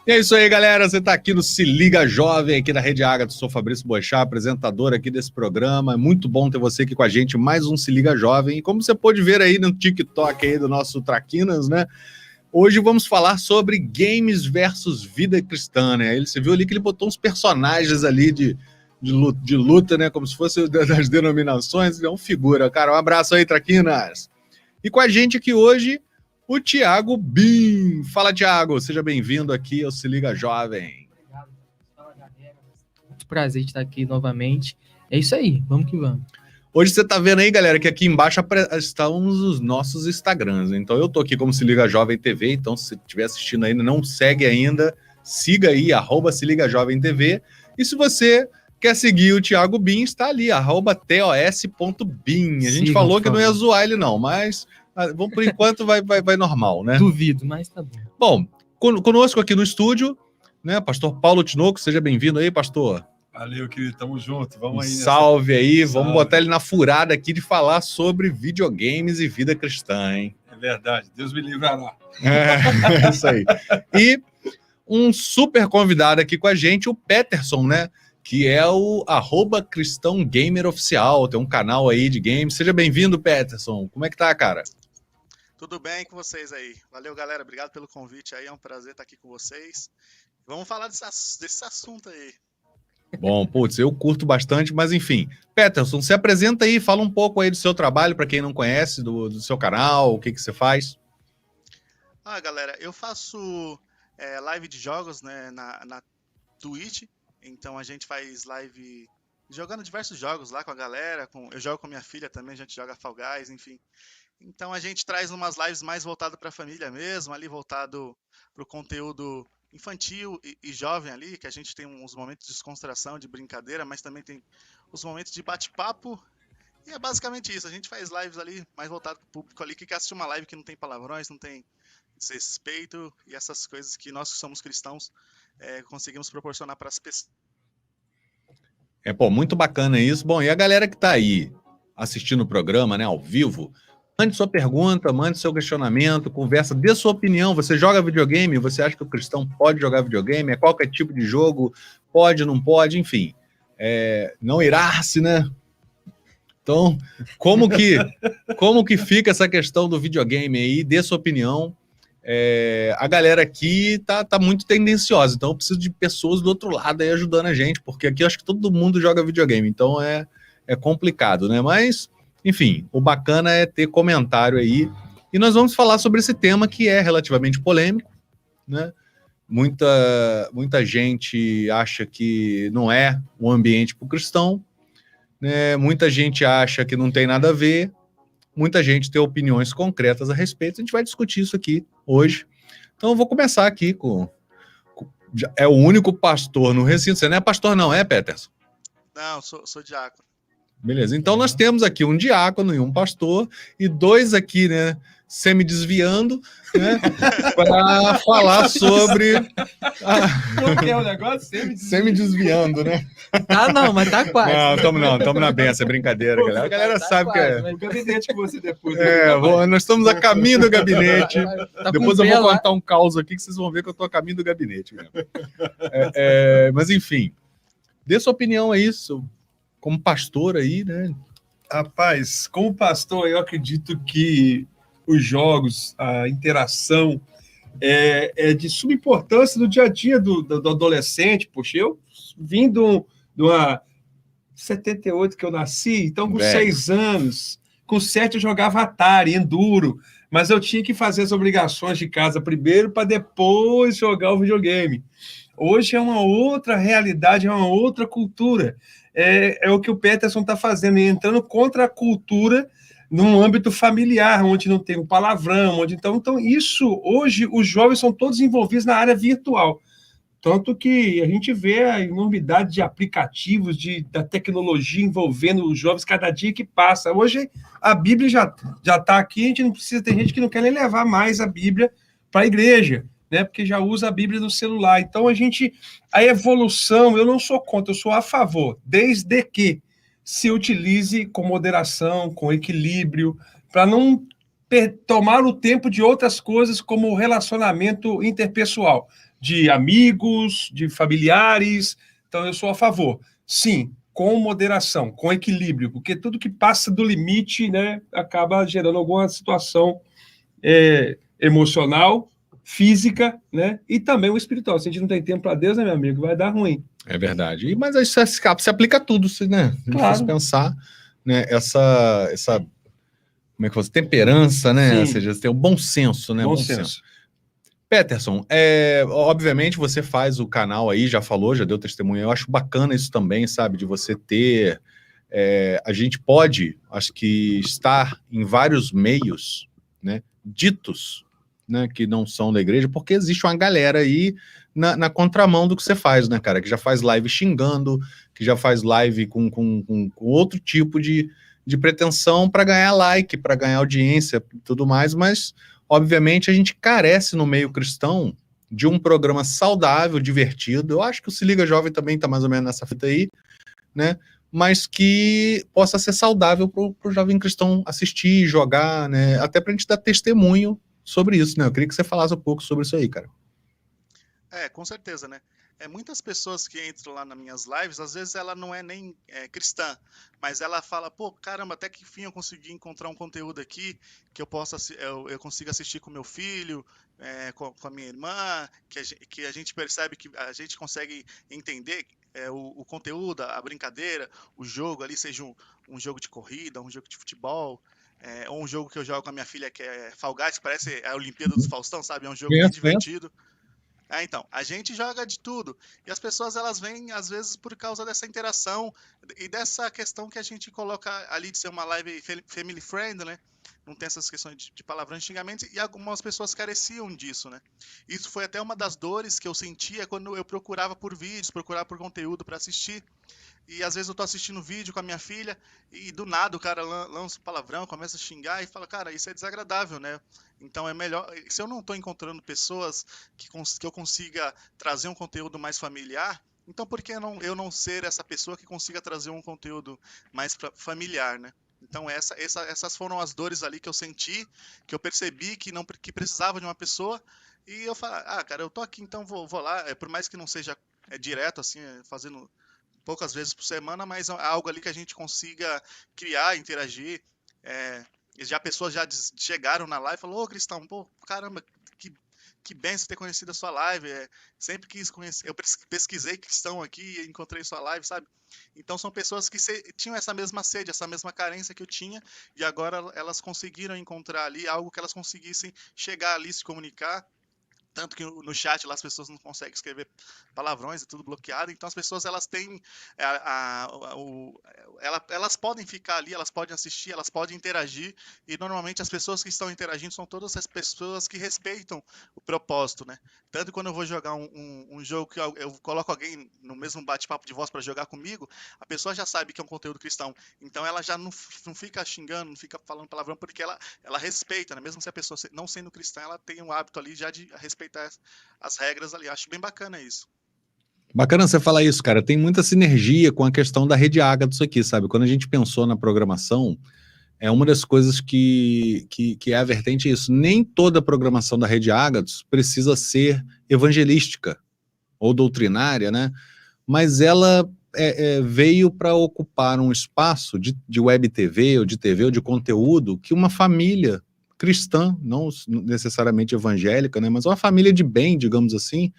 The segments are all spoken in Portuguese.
E é isso aí, galera. Você está aqui no Se Liga Jovem, aqui da Rede Ágata. Sou Fabrício Boechat, apresentador aqui desse programa. É muito bom ter você aqui com a gente, mais um Se Liga Jovem. E como você pôde ver aí no TikTok aí do nosso Traquinas, né? Hoje vamos falar sobre games versus vida cristã, né? Você viu ali que ele botou uns personagens ali de luta, né? Como se fosse das denominações. Ele é um figura, cara. Um abraço aí, Traquinas. E com a gente aqui hoje, o Thiago Bim. Fala, Thiago. Seja bem-vindo aqui ao Se Liga Jovem. Obrigado. Fala, galera. Muito prazer de estar aqui novamente. É isso aí. Vamos que vamos. Hoje você tá vendo aí, galera, que aqui embaixo estão os nossos Instagrams. Então eu tô aqui como Se Liga Jovem TV. Então se estiver assistindo ainda, não segue ainda, siga aí, @Se Liga Jovem TV. E se você quer seguir o Thiago Bim, está ali, @tos.bim. A gente falou que não ia zoar ele não, mas por enquanto vai normal, né? Duvido, mas tá bom. Bom, conosco aqui no estúdio, né, pastor Paulo Tinoco. Seja bem-vindo aí, pastor. Valeu, querido, tamo junto, vamos aí. Salve aí, vamos botar ele na furada aqui de falar sobre videogames e vida cristã, hein? É verdade, Deus me livrará. É isso aí. E um super convidado aqui com a gente, o Peterson, né? Que é o @Cristão Gamer Oficial, tem um canal aí de games. Seja bem-vindo, Peterson. Como é que tá, cara? Tudo bem com vocês aí? Valeu, galera, obrigado pelo convite aí, é um prazer estar aqui com vocês. Vamos falar desse assunto aí. Bom, putz, eu curto bastante, mas enfim. Peterson, se apresenta aí, fala um pouco aí do seu trabalho, para quem não conhece, do seu canal, o que você faz. Galera, eu faço live de jogos, né, na Twitch, então a gente faz live jogando diversos jogos lá com a galera, eu jogo com minha filha também, a gente joga Fall Guys, enfim. Então a gente traz umas lives mais voltadas para a família mesmo, ali voltado para o conteúdo infantil e jovem ali, que a gente tem uns momentos de descontração, de brincadeira, mas também tem os momentos de bate-papo, e é basicamente isso. A gente faz lives ali mais voltado para o público ali que quer assistir uma live que não tem palavrões, não tem desrespeito e essas coisas que nós que somos cristãos conseguimos proporcionar para as pessoas. Muito bacana isso. Bom, e a galera que está aí assistindo o programa, né, ao vivo, mande sua pergunta, mande seu questionamento, conversa, dê sua opinião. Você joga videogame? Você acha que o cristão pode jogar videogame? É qualquer tipo de jogo? Pode, não pode? Enfim, não irar-se, né? Então, como que fica essa questão do videogame aí? Dê sua opinião. A galera aqui tá muito tendenciosa, então eu preciso de pessoas do outro lado aí ajudando a gente, porque aqui eu acho que todo mundo joga videogame, então é complicado, né? Mas enfim, o bacana é ter comentário aí. E nós vamos falar sobre esse tema que é relativamente polêmico, né? Muita gente acha que não é um ambiente para o cristão, né? Muita gente acha que não tem nada a ver, muita gente tem opiniões concretas a respeito. A gente vai discutir isso aqui hoje. Então eu vou começar aqui é o único pastor no recinto. Você não é pastor não, Peterson? Não, sou diácono. Beleza, então nós temos aqui um diácono e um pastor, e dois aqui, né, semi-desviando, né, para falar sobre... Como que é o negócio? Semi-desviando, né? Não, mas tá quase. Não, estamos na benção, é brincadeira, galera. A galera sabe quase, que é... O gabinete que você depois... nós estamos a caminho do gabinete. Tá Depois eu vou contar um caos aqui que vocês vão ver que eu estou a caminho do gabinete mesmo. Mas enfim, dê sua opinião aí, como pastor aí, né? Rapaz, como pastor, eu acredito que os jogos, a interação é de suma importância no dia a dia do adolescente. Poxa, eu vim de uma 78 que eu nasci, então com 6 anos, com 7 eu jogava Atari, Enduro, mas eu tinha que fazer as obrigações de casa primeiro para depois jogar o videogame. Hoje é uma outra realidade, é uma outra cultura. É o que o Peterson está fazendo, entrando contra a cultura num âmbito familiar, onde não tem um palavrão, então isso, hoje, os jovens são todos envolvidos na área virtual. Tanto que a gente vê a enormidade de aplicativos, da tecnologia envolvendo os jovens cada dia que passa. Hoje a Bíblia já está aqui, a gente não precisa, tem gente que não quer nem levar mais a Bíblia para a igreja, né? Porque já usa a Bíblia no celular. Então a evolução, eu não sou contra, eu sou a favor, desde que se utilize com moderação, com equilíbrio, para não tomar o tempo de outras coisas como o relacionamento interpessoal. de amigos, de familiares. Então, eu sou a favor. Sim, com moderação, com equilíbrio, porque tudo que passa do limite, né, acaba gerando alguma situação emocional, física, né, e também o espiritual. Se a gente não tem tempo para Deus, né, meu amigo, vai dar ruim. É verdade. Mas isso se aplica a tudo, né? Se Claro. pensar, né, essa como é que fosse? Temperança, né? Sim. Ou seja, você tem o bom senso, né? Bom senso. Peterson, obviamente você faz o canal aí, já falou, já deu testemunho. Eu acho bacana isso também, sabe? De você ter... a gente pode, acho que, estar em vários meios, né, ditos, né, que não são da igreja, porque existe uma galera aí na contramão do que você faz, né, cara? Que já faz live xingando, que já faz live com outro tipo de pretensão para ganhar like, para ganhar audiência e tudo mais, mas, obviamente, a gente carece no meio cristão de um programa saudável, divertido. Eu acho que o Se Liga Jovem também está mais ou menos nessa fita aí, né? Mas que possa ser saudável para o jovem cristão assistir, jogar, né? Até para a gente dar testemunho sobre isso, né? Eu queria que você falasse um pouco sobre isso aí, cara. Com certeza, né? Muitas pessoas que entram lá nas minhas lives, às vezes ela não é nem cristã, mas ela fala, pô, caramba, até que enfim eu consegui encontrar um conteúdo aqui que eu consigo assistir com meu filho, com a minha irmã, que a gente percebe que a gente consegue entender o conteúdo, a brincadeira, o jogo ali, seja um jogo de corrida, um jogo de futebol, ou um jogo que eu jogo com a minha filha que é Fall Guys, parece a Olimpíada dos Faustão, sabe? É um jogo bem divertido. Então, a gente joga de tudo. E as pessoas, elas vêm, às vezes, por causa dessa interação e dessa questão que a gente coloca ali de ser uma live family friend, né? Não tem essas questões de palavrões e xingamentos, e algumas pessoas careciam disso, né? Isso foi até uma das dores que eu sentia quando eu procurava por vídeos, procurava por conteúdo para assistir. E às vezes eu tô assistindo vídeo com a minha filha e do nada o cara lança um palavrão, começa a xingar e fala, cara, isso é desagradável, né? Então é melhor, se eu não tô encontrando pessoas que eu consiga trazer um conteúdo mais familiar, então por que eu não ser essa pessoa que consiga trazer um conteúdo mais familiar, né? Então essas foram as dores ali que eu senti, que eu percebi que precisava de uma pessoa, e eu falei, cara, eu tô aqui, então vou lá, por mais que não seja direto, assim, fazendo poucas vezes por semana, mas é algo ali que a gente consiga criar, interagir. Já pessoas já chegaram na live e falaram, ô Cristão, pô, caramba, que bem você ter conhecido a sua live. Sempre quis conhecer, eu pesquisei Cristão aqui e encontrei sua live, sabe? Então são pessoas que tinham essa mesma sede, essa mesma carência que eu tinha, e agora elas conseguiram encontrar ali algo que elas conseguissem chegar ali, se comunicar. Tanto que no chat lá as pessoas não conseguem escrever palavrões, é tudo bloqueado. Então as pessoas, elas têm elas podem ficar ali, elas podem assistir, elas podem interagir, e normalmente as pessoas que estão interagindo são todas as pessoas que respeitam o propósito, né? Tanto que quando eu vou jogar um jogo que eu coloco alguém no mesmo bate-papo de voz para jogar comigo, a pessoa já sabe que é um conteúdo cristão, então ela já não fica xingando, não fica falando palavrão, porque ela respeita, né? Mesmo se a pessoa não sendo cristã, ela tem um hábito ali já de respeitar as regras ali. Acho bem bacana isso. Bacana você falar isso, cara. Tem muita sinergia com a questão da Rede Ágata disso aqui, sabe? Quando a gente pensou na programação, é uma das coisas que é a vertente isso. Nem toda a programação da Rede Ágatos precisa ser evangelística ou doutrinária, né? Mas ela veio para ocupar um espaço de web TV ou de conteúdo que uma família cristã, não necessariamente evangélica, né, mas uma família de bem, digamos assim,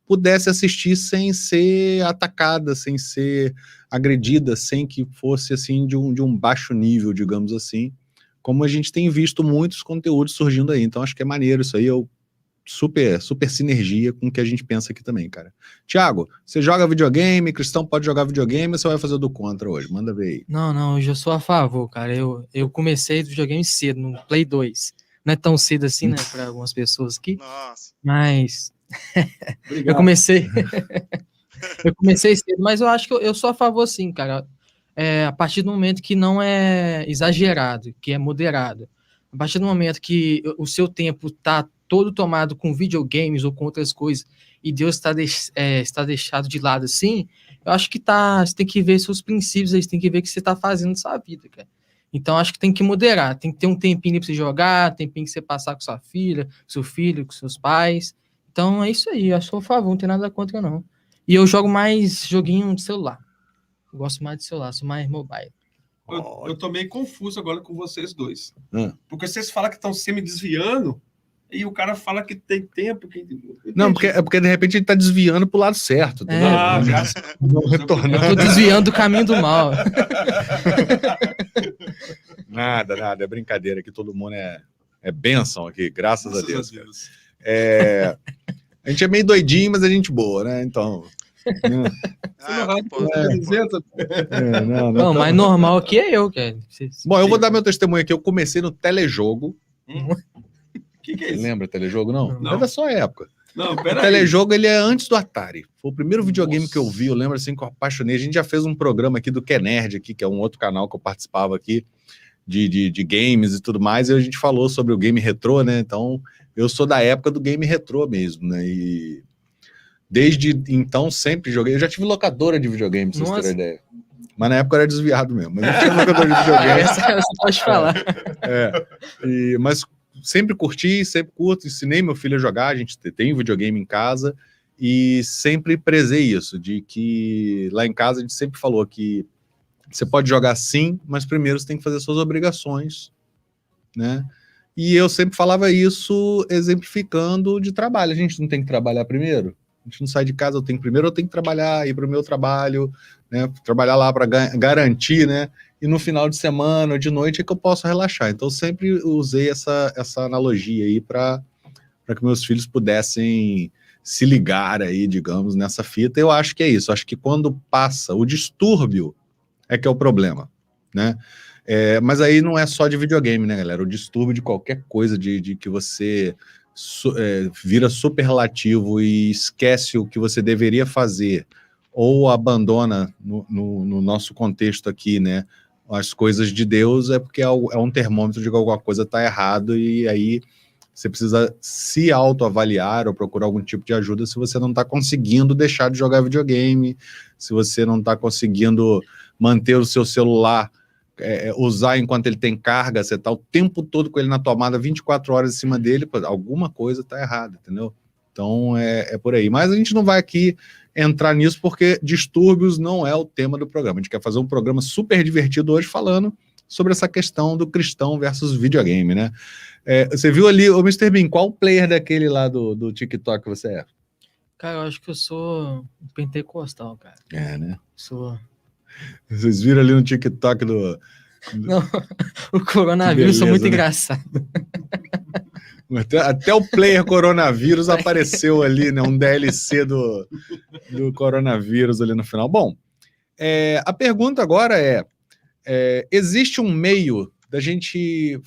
pudesse assistir sem ser atacada, sem ser agredida, sem que fosse assim de um baixo nível, digamos assim, como a gente tem visto muitos conteúdos surgindo aí. Então acho que é maneiro isso aí, super sinergia com o que a gente pensa aqui também, cara. Tiago, você joga videogame, Cristão pode jogar videogame, ou você vai fazer do contra hoje? Manda ver aí. Não, hoje eu sou a favor, cara. Eu comecei do videogame cedo, no Play 2. Não é tão cedo assim, né, para algumas pessoas aqui. Nossa. Mas eu comecei cedo, mas eu acho que eu sou a favor sim, cara. A partir do momento que não é exagerado, que é moderado. A partir do momento que o seu tempo está todo tomado com videogames ou com outras coisas, e Deus está deixado de lado assim, eu acho que você tem que ver seus princípios, você tem que ver o que você está fazendo na sua vida, cara. Então, acho que tem que moderar, tem que ter um tempinho para você jogar, tempinho que você passar com sua filha, com seu filho, com seus pais, Então é isso aí, eu sou a favor, não tem nada contra, não. E eu jogo mais joguinho de celular. Eu gosto mais de celular, sou mais mobile. Eu tô meio confuso agora com vocês dois. Hum. Porque vocês falam que estão se me desviando e o cara fala que tem tempo. Não, porque de repente ele tá desviando pro lado certo, entendeu? Ah, já. Não retornando. Eu tô desviando do caminho do mal. Nada, é brincadeira, aqui todo mundo é bênção aqui, graças a Deus. Cara. Deus. A gente é meio doidinho, mas a gente boa, né? Então. Não, mas normal aqui é eu, cara. Bom, eu vou dar meu testemunho aqui. Eu comecei no telejogo. Que é Você isso? lembra telejogo, não? Não. É da sua época. Não, O peraí. telejogo, ele é antes do Atari. Foi o primeiro videogame Nossa. que eu vi. Eu lembro assim que eu apaixonei. A gente já fez um programa aqui do Kenerd aqui, que é um outro canal que eu participava aqui de games e tudo mais. E a gente falou sobre o game retrô, né? Então, eu sou da época do game retrô mesmo, né? E desde então sempre joguei. Eu já tive locadora de videogame, pra vocês terem ideia. Mas na época eu era desviado mesmo. Mas eu tinha locadora de videogame. Essa você pode falar. Mas sempre curti, sempre curto, ensinei meu filho a jogar, a gente tem videogame em casa e sempre prezei isso, de que lá em casa a gente sempre falou que você pode jogar sim, mas primeiro você tem que fazer suas obrigações, né? E eu sempre falava isso exemplificando de trabalho. A gente não tem que trabalhar primeiro? A gente não sai de casa, eu tenho que trabalhar, ir para o meu trabalho, né? Trabalhar lá para garantir, né? E no final de semana ou de noite é que eu posso relaxar. Então, eu sempre usei essa analogia aí para que meus filhos pudessem se ligar aí, digamos, nessa fita. Eu acho que é isso. Acho que quando passa o distúrbio é que é o problema, né? Mas aí não é só de videogame, né, galera? O distúrbio de qualquer coisa, de que você vira superlativo e esquece o que você deveria fazer ou abandona no nosso contexto aqui, né? As coisas de Deus é porque é um termômetro de que alguma coisa está errado e aí você precisa se autoavaliar ou procurar algum tipo de ajuda se você não está conseguindo deixar de jogar videogame, se você não está conseguindo manter o seu celular, usar enquanto ele tem carga, você está o tempo todo com ele na tomada, 24 horas em cima dele, alguma coisa está errada, entendeu? Então é por aí. Mas a gente não vai aqui entrar nisso porque distúrbios não é o tema do programa. A gente quer fazer um programa super divertido hoje falando sobre essa questão do cristão versus videogame, né? Você viu ali, o Mr. Bean, qual player daquele lá do TikTok você é? Cara, eu acho que eu sou pentecostal, cara. Né? Sou. Vocês viram ali no TikTok do... Não, o coronavírus é muito engraçado. Até o player coronavírus apareceu ali, né? Um DLC do coronavírus ali no final. Bom, a pergunta agora existe um meio da gente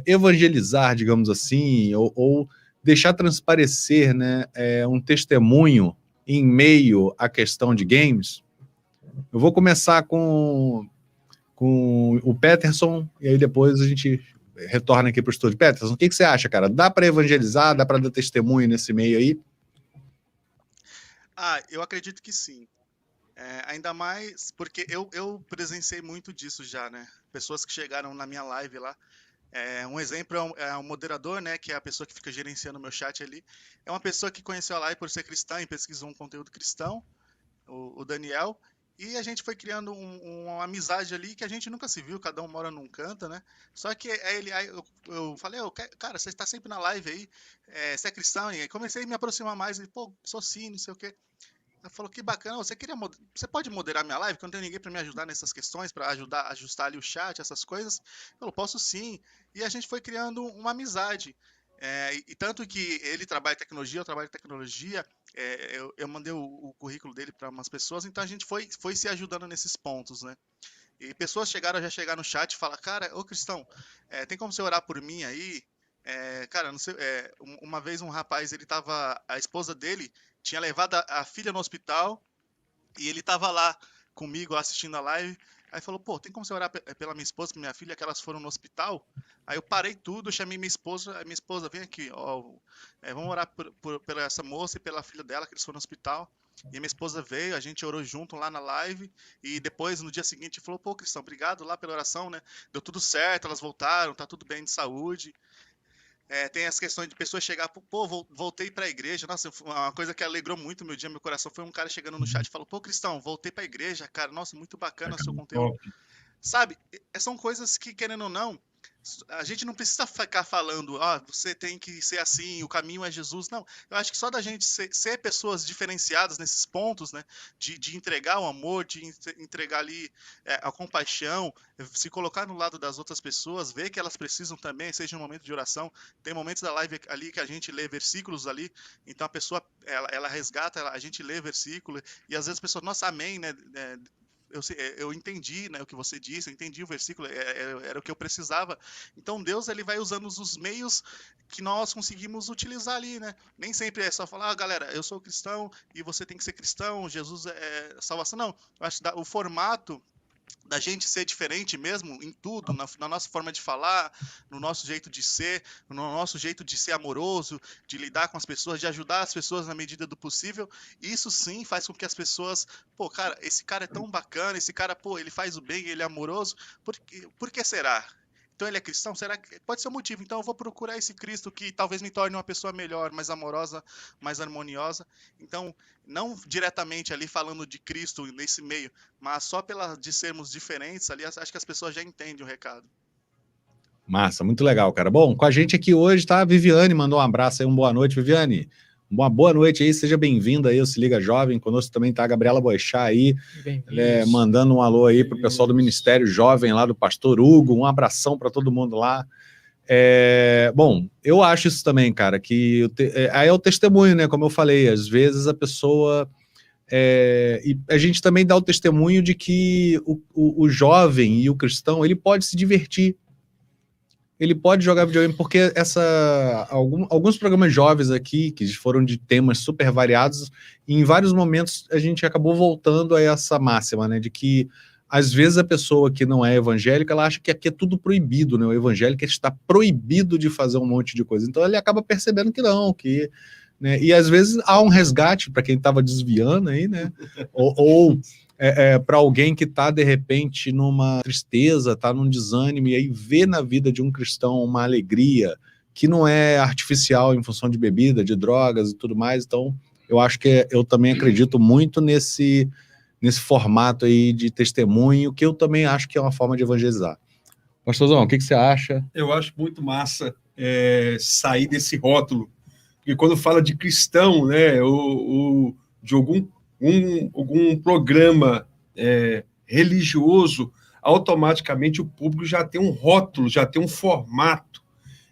evangelizar, digamos assim, ou deixar transparecer, né, um testemunho em meio à questão de games? Eu vou começar com o Peterson e aí depois a gente retorna aqui para o estúdio. Peterson, o que você acha, cara? Dá para evangelizar, dá para dar testemunho nesse meio aí? Eu acredito que sim. Ainda mais porque eu presenciei muito disso já, né? Pessoas que chegaram na minha live lá. Um exemplo é um moderador, né? Que é a pessoa que fica gerenciando o meu chat ali. É uma pessoa que conheceu a live por ser cristã e pesquisou um conteúdo cristão, o Daniel. E a gente foi criando uma amizade ali que a gente nunca se viu, cada um mora num canto, né? Só que aí eu falei, cara, você está sempre na live aí, você é cristão? E aí comecei a me aproximar mais, e pô, sou sim, não sei o quê. Ela falou, que bacana, você pode moderar minha live? Que eu não tenho ninguém para me ajudar nessas questões, para ajudar a ajustar ali o chat, essas coisas. Eu falei, posso sim. E a gente foi criando uma amizade. E tanto que ele trabalha em tecnologia, eu trabalho em tecnologia, eu mandei o currículo dele para umas pessoas, então a gente foi se ajudando nesses pontos, né? E pessoas já chegaram no chat e falaram, cara, ô Cristão, tem como você orar por mim aí? Cara, não sei, uma vez um rapaz, a esposa dele tinha levado a filha no hospital e ele tava lá comigo assistindo a live. Aí falou, pô, tem como você orar pela minha esposa, pela minha filha, que elas foram no hospital? Aí eu parei tudo, chamei minha esposa, vem aqui, ó, vamos orar pela essa moça e pela filha dela, que eles foram no hospital. E a minha esposa veio, a gente orou junto lá na live, e depois, no dia seguinte, falou, pô, Cristão, obrigado lá pela oração, né? Deu tudo certo, elas voltaram, tá tudo bem de saúde. Tem as questões de pessoas chegar, pô, voltei para a igreja. Nossa, uma coisa que alegrou muito meu dia, meu coração, foi um cara chegando no chat e falou, pô, Cristão, voltei para a igreja, cara, nossa, muito bacana o seu conteúdo. Sabe, são coisas que, querendo ou não, a gente não precisa ficar falando, você tem que ser assim, o caminho é Jesus. Não, eu acho que só da gente ser pessoas diferenciadas nesses pontos, né, de entregar o amor, de entregar ali a compaixão, se colocar no lado das outras pessoas, ver que elas precisam também, seja um momento de oração. Tem momentos da live ali que a gente lê versículos ali, então a pessoa, ela resgata, a gente lê versículo, e às vezes a pessoa, nossa, amém, né, eu entendi, né, o que você disse, eu entendi o versículo, era o que eu precisava. Então Deus, ele vai usando os meios que nós conseguimos utilizar ali, né? Nem sempre é só falar, galera, eu sou cristão e você tem que ser cristão, Jesus é salvação. Não, eu acho que o formato da gente ser diferente mesmo em tudo, na nossa forma de falar, no nosso jeito de ser, no nosso jeito de ser amoroso, de lidar com as pessoas, de ajudar as pessoas na medida do possível. Isso sim faz com que as pessoas, pô, cara, esse cara é tão bacana, esse cara, pô, ele faz o bem, ele é amoroso, por que será? Então ele é cristão? Será que pode ser o motivo? Então eu vou procurar esse Cristo que talvez me torne uma pessoa melhor, mais amorosa, mais harmoniosa. Então, não diretamente ali falando de Cristo nesse meio, mas só de sermos diferentes ali, acho que as pessoas já entendem o recado. Massa, muito legal, cara. Bom, com a gente aqui hoje tá a Viviane, mandou um abraço aí, uma boa noite, Viviane. Uma boa noite aí, seja bem-vinda aí, o Se Liga Jovem. Conosco também tá a Gabriela Boixá aí, mandando um alô aí pro pessoal do Ministério Jovem lá do Pastor Hugo, um abração para todo mundo lá. Bom, eu acho isso também, cara, que aí é o testemunho, né, como eu falei, às vezes a pessoa... e a gente também dá o testemunho de que o jovem e o cristão, ele pode se divertir, ele pode jogar videogame, porque alguns programas jovens aqui, que foram de temas super variados, e em vários momentos a gente acabou voltando a essa máxima, né, de que às vezes a pessoa que não é evangélica, ela acha que aqui é tudo proibido, né, o evangélico está proibido de fazer um monte de coisa, então ele acaba percebendo que não, que... né, e às vezes há um resgate para quem estava desviando aí, né, ou para alguém que está, de repente, numa tristeza, está num desânimo, e aí vê na vida de um cristão uma alegria que não é artificial em função de bebida, de drogas e tudo mais. Então, eu acho que eu também acredito muito nesse formato aí de testemunho, que eu também acho que é uma forma de evangelizar. Pastorzão, o que você acha? Eu acho muito massa sair desse rótulo, porque quando fala de cristão, né, de algum programa religioso, automaticamente o público já tem um rótulo, já tem um formato.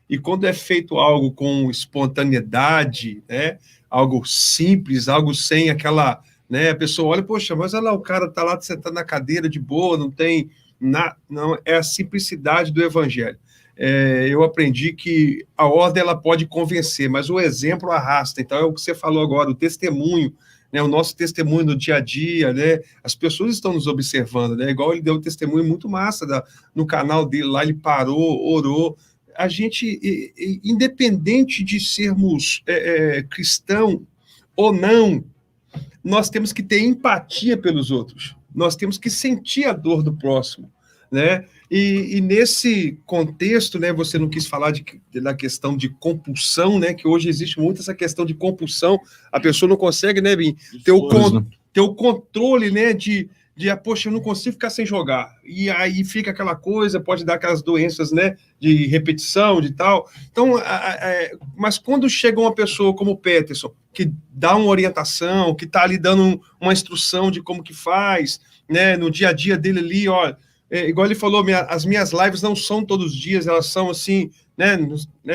E quando é feito algo com espontaneidade, né, algo simples, algo sem aquela... né, a pessoa olha, poxa, mas olha lá, o cara está lá sentado na cadeira de boa, não tem nada... Não, é a simplicidade do evangelho. Eu aprendi que a ordem ela pode convencer, mas o exemplo arrasta. Então é o que você falou agora, o testemunho, né, o nosso testemunho no dia a dia, né, as pessoas estão nos observando, né, igual ele deu um testemunho muito massa no canal dele lá, ele parou, orou. A gente, independente de sermos cristão ou não, nós temos que ter empatia pelos outros, nós temos que sentir a dor do próximo, né? E nesse contexto, né, você não quis falar da questão de compulsão, né, que hoje existe muito essa questão de compulsão, a pessoa não consegue, né, ter o controle, né, poxa, eu não consigo ficar sem jogar, e aí fica aquela coisa, pode dar aquelas doenças, né, de repetição, de tal. Então, mas quando chega uma pessoa como o Peterson, que dá uma orientação, que está ali dando uma instrução de como que faz, né, no dia a dia dele ali, ó, igual ele falou, as minhas lives não são todos os dias, elas são assim, né,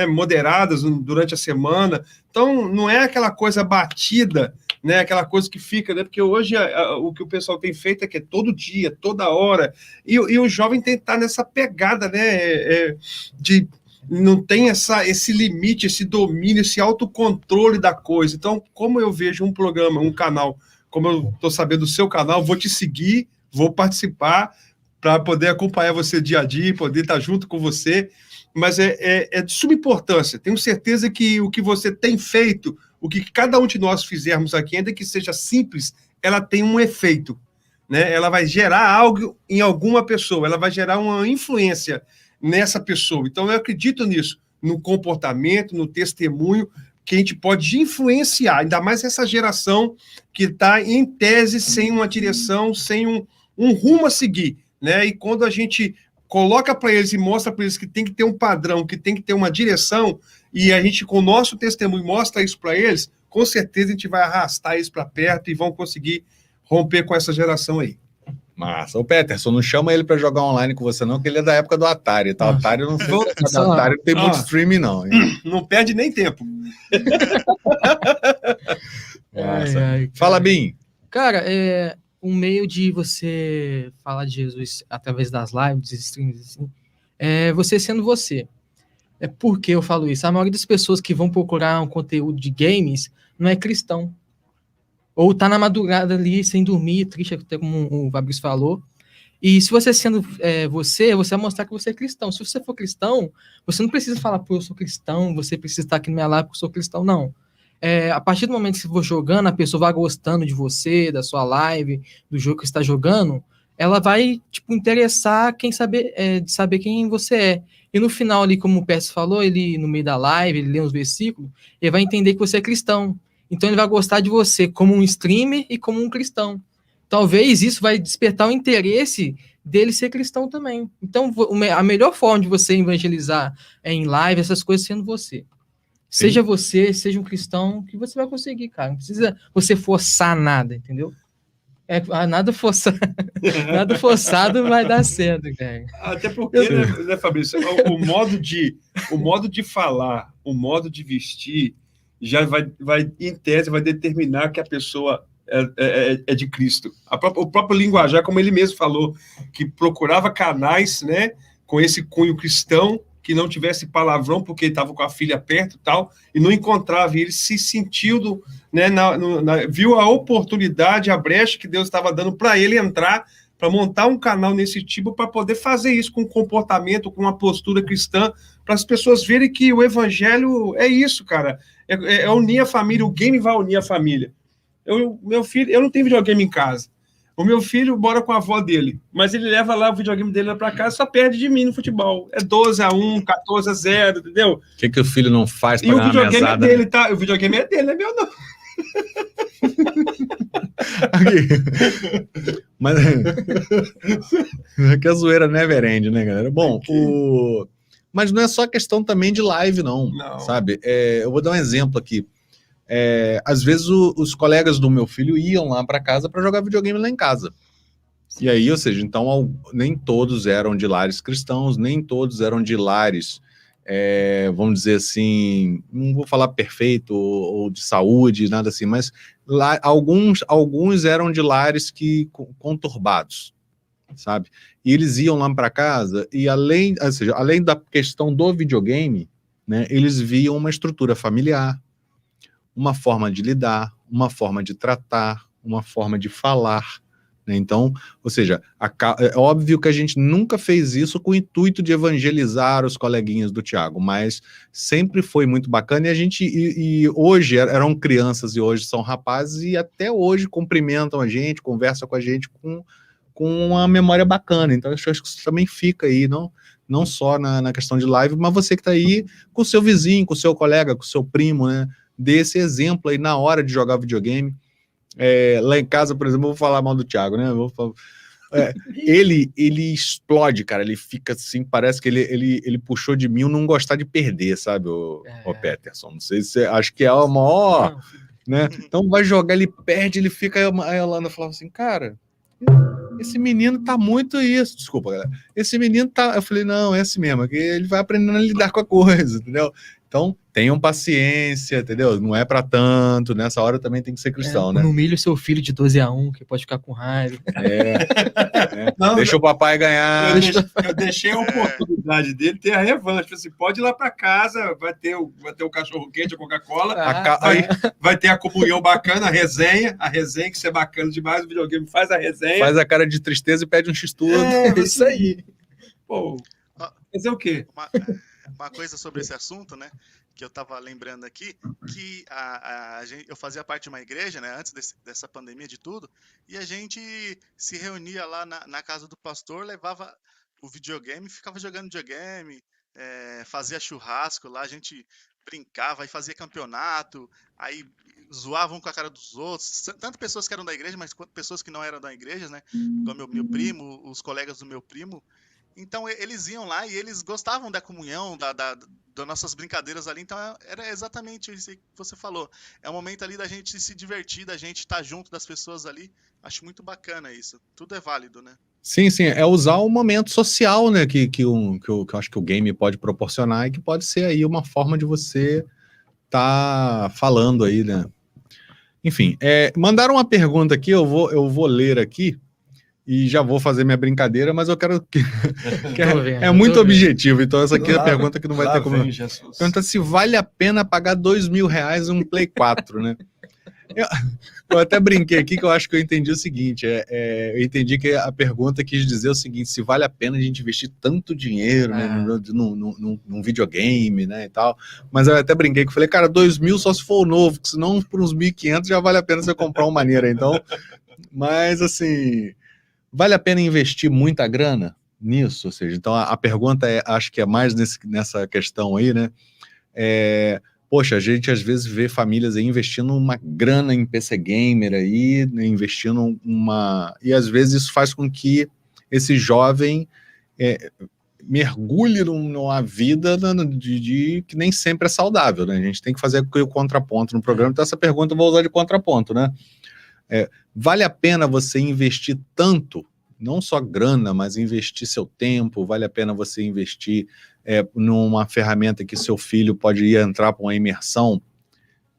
moderadas durante a semana, então não é aquela coisa batida, né, aquela coisa que fica, né, porque hoje o que o pessoal tem feito é que é todo dia, toda hora, e o jovem tem que estar nessa pegada, né, de não tem esse limite, esse domínio, esse autocontrole da coisa. Então, como eu vejo um programa, um canal, como eu estou sabendo do seu canal, vou te seguir, vou participar, para poder acompanhar você dia a dia, poder estar junto com você, mas é de suma importância. Tenho certeza que o que você tem feito, o que cada um de nós fizermos aqui, ainda que seja simples, ela tem um efeito, né? Ela vai gerar algo em alguma pessoa, ela vai gerar uma influência nessa pessoa. Então, eu acredito nisso. no comportamento, no testemunho, que a gente pode influenciar, ainda mais essa geração que está, em tese, sem uma direção, sem um rumo a seguir, né? E quando a gente coloca para eles e mostra para eles que tem que ter um padrão, que tem que ter uma direção, e a gente, com o nosso testemunho, mostra isso para eles, com certeza a gente vai arrastar eles para perto e vão conseguir romper com essa geração aí. Massa. Ô, Peterson, não chama ele para jogar online com você, não, que ele é da época do Atari, tá? O Atari não sei se é do Atari, não tem muito streaming, não. Hein? Não perde nem tempo. Fala, Bim. Cara, um meio de você falar de Jesus através das lives, streams, assim, é você sendo você. É por que eu falo isso? A maioria das pessoas que vão procurar um conteúdo de games não é cristão. Ou tá na madrugada ali, sem dormir, triste, até como o Fabrício falou. E se você sendo você vai mostrar que você é cristão. Se você for cristão, você não precisa falar, pô, eu sou cristão, você precisa estar aqui na minha live porque eu sou cristão, não. A partir do momento que você for jogando, a pessoa vai gostando de você, da sua live, do jogo que você está jogando, ela vai, tipo, interessar de saber quem você é. E no final ali, como o Pérez falou, ele, no meio da live, ele lê uns versículos, ele vai entender que você é cristão. Então ele vai gostar de você como um streamer e como um cristão. Talvez isso vai despertar o interesse dele ser cristão também. Então a melhor forma de você evangelizar em live, essas coisas, sendo você. Seja você, seja um cristão, que você vai conseguir, cara. Não precisa você forçar nada, entendeu? Nada forçado, nada forçado vai dar certo, cara. Até porque, né, Fabrício, o modo de falar, o modo de vestir, já vai, em tese, vai determinar que a pessoa é de Cristo. O próprio linguajar, como ele mesmo falou, que procurava canais, né, com esse cunho cristão, que não tivesse palavrão, porque ele estava com a filha perto e tal, e não encontrava, e ele se sentiu, né, viu a oportunidade, a brecha que Deus estava dando para ele entrar, para montar um canal nesse tipo, para poder fazer isso com comportamento, com uma postura cristã, para as pessoas verem que o evangelho é isso, cara, é unir a família, o game vai unir a família. Meu filho, eu não tenho videogame em casa. O meu filho mora com a avó dele, mas ele leva lá o videogame dele para casa, só perde de mim no futebol. É 12-1, 14-0, entendeu? O que o filho não faz para ganhar uma mesada? E o videogame é dele, tá? O videogame é dele, não é meu, não. Mas que a zoeira never end, né, galera? Bom, mas não é só questão também de live, não. Sabe? Eu vou dar um exemplo aqui. Às vezes os colegas do meu filho iam lá para casa para jogar videogame lá em casa. E aí, ou seja, então nem todos eram de lares cristãos, nem todos eram de lares, vamos dizer assim, não vou falar perfeito ou de saúde, nada assim, mas alguns eram de lares conturbados, sabe? E eles iam lá para casa e além da questão do videogame, né, eles viam uma estrutura familiar, uma forma de lidar, uma forma de tratar, uma forma de falar, né? Então, ou seja, é óbvio que a gente nunca fez isso com o intuito de evangelizar os coleguinhas do Thiago, mas sempre foi muito bacana e hoje eram crianças e hoje são rapazes e até hoje cumprimentam a gente, conversam com a gente com uma memória bacana. Então, acho que isso também fica aí, não só na questão de live, mas você que está aí com o seu vizinho, com o seu colega, com o seu primo, né? Dê esse exemplo aí na hora de jogar videogame. Lá em casa, por exemplo, eu vou falar mal do Thiago, né? Ele explode, cara. Ele fica assim, parece que ele puxou de mim não gostar de perder, sabe, o Peterson? Não sei se você acha que é o maior, né? Então vai jogar, ele perde, ele fica. Aí a Alana falava assim, cara, esse menino tá muito isso. Desculpa, galera. Esse menino tá. Eu falei, não, é assim mesmo, que ele vai aprendendo a lidar com a coisa, entendeu? Então, tenham paciência, entendeu? Não é pra tanto, nessa hora também tem que ser cristão, né? Não humilhe o seu filho de 12-1, que pode ficar com raiva. Não, deixa o papai ganhar. Eu deixei a oportunidade dele ter a revanche. Assim, pode ir lá pra casa, vai ter o cachorro-quente, a Coca-Cola, vai ter a comunhão bacana, a resenha que isso é bacana demais, o videogame faz a resenha. Faz a cara de tristeza e pede um X-tudo. É isso aí. Pô, fazer o quê? Uma coisa sobre esse assunto, né, que eu estava lembrando aqui, que eu fazia parte de uma igreja, né, antes dessa pandemia de tudo, e a gente se reunia lá na casa do pastor, levava o videogame, ficava jogando videogame, fazia churrasco lá, a gente brincava e fazia campeonato, aí zoavam com a cara dos outros, tanto pessoas que eram da igreja, mas quanto pessoas que não eram da igreja, né? Igual meu primo, os colegas do meu primo. Então eles iam lá e eles gostavam da comunhão, das nossas brincadeiras ali. Então era exatamente isso que você falou. É um momento ali da gente se divertir, da gente estar junto das pessoas ali. Acho muito bacana isso. Tudo é válido, né? Sim, sim, é usar o momento social, né, que eu acho que o game pode proporcionar e que pode ser aí uma forma de você tá falando aí, né. Enfim, mandaram uma pergunta aqui, eu vou ler aqui e já vou fazer minha brincadeira, mas eu quero que Tô vendo, é muito tô vendo. objetivo, então essa aqui é a Lá- pergunta que não vai Lá ter como... vem Jesus. Pergunta se vale a pena pagar R$2.000 um Play 4, né? Eu até brinquei aqui que eu acho que eu entendi o seguinte, eu entendi que a pergunta quis dizer o seguinte, se vale a pena a gente investir tanto dinheiro, né, num videogame, né, e tal, mas eu até brinquei que eu falei, cara, 2.000 só se for o novo, que senão por uns 1.500 já vale a pena você comprar uma maneira, então, mas assim, vale a pena investir muita grana nisso? Ou seja, então a pergunta acho que é mais nessa questão aí, né, poxa, a gente às vezes vê famílias aí investindo uma grana em PC Gamer aí, né, investindo e às vezes isso faz com que esse jovem mergulhe numa vida que nem sempre é saudável, né? A gente tem que fazer o contraponto no programa, então essa pergunta eu vou usar de contraponto, né? Vale a pena você investir tanto, não só grana, mas investir seu tempo, vale a pena você investir numa ferramenta que seu filho pode ir entrar para uma imersão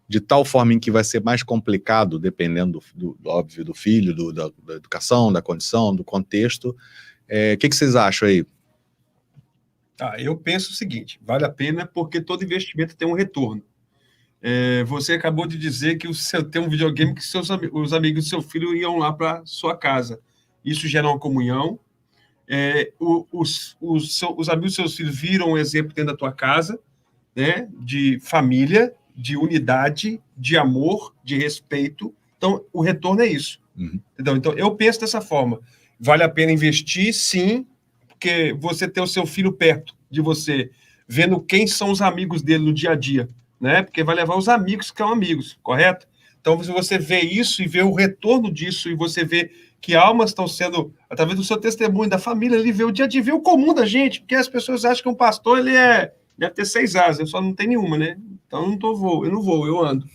de tal forma em que vai ser mais complicado, dependendo, óbvio, do filho, da educação, da condição, do contexto. O que vocês acham aí? Eu penso o seguinte, vale a pena porque todo investimento tem um retorno. Você acabou de dizer que você tem um videogame que os amigos do seu filho iam lá para sua casa. Isso gera uma comunhão. Os amigos dos seus filhos viram um exemplo dentro da tua casa, né, de família, de unidade, de amor, de respeito. Então, o retorno é isso. Uhum. Então, eu penso dessa forma. Vale a pena investir, sim, porque você ter o seu filho perto de você, vendo quem são os amigos dele no dia a dia, né? Porque vai levar os amigos que são amigos, correto? Então, se você vê isso e vê o retorno disso, e você vê que almas estão sendo, através do seu testemunho, da família, ele vê o dia a dia, vê o comum da gente, porque as pessoas acham que um pastor, ele deve ter 6 asas, eu só não tenho nenhuma, né? Então, eu não vou, eu ando.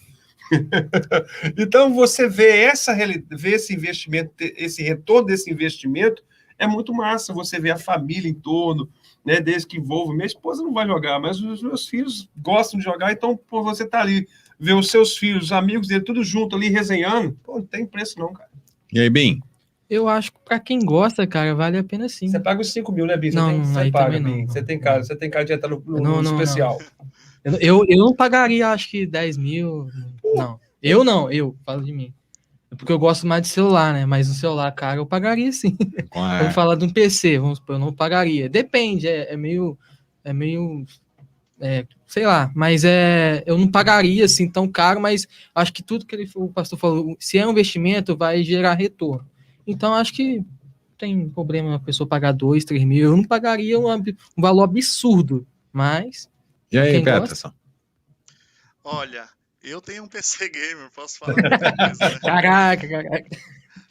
Então, você vê esse investimento, esse retorno desse investimento, é muito massa. Você vê a família em torno, né, desde que envolve. Minha esposa não vai jogar, mas os meus filhos gostam de jogar, então, por você estar ali, ver os seus filhos, os amigos dele, tudo junto ali, resenhando, pô, não tem preço não, cara. E aí, Bim? Eu acho que pra quem gosta, cara, vale a pena sim. Você paga os 5 mil, né, Bim? Aí paga, também Bim. não. Você tem cara de entrar no especial. Eu não pagaria, acho que 10 mil. Não. Eu falo de mim. É porque eu gosto mais de celular, né? Mas no celular, cara, eu pagaria sim. Vamos falar de um PC, vamos supor, eu não pagaria. Depende, é meio, sei lá, mas eu não pagaria assim tão caro, mas acho que tudo que o pastor falou, se é um investimento, vai gerar retorno. Então, acho que não tem problema a pessoa pagar 2, 3 mil. Eu não pagaria um valor absurdo, mas... E aí, quem Peterson? Olha, eu tenho um PC gamer, posso falar muita coisa, né? Caraca.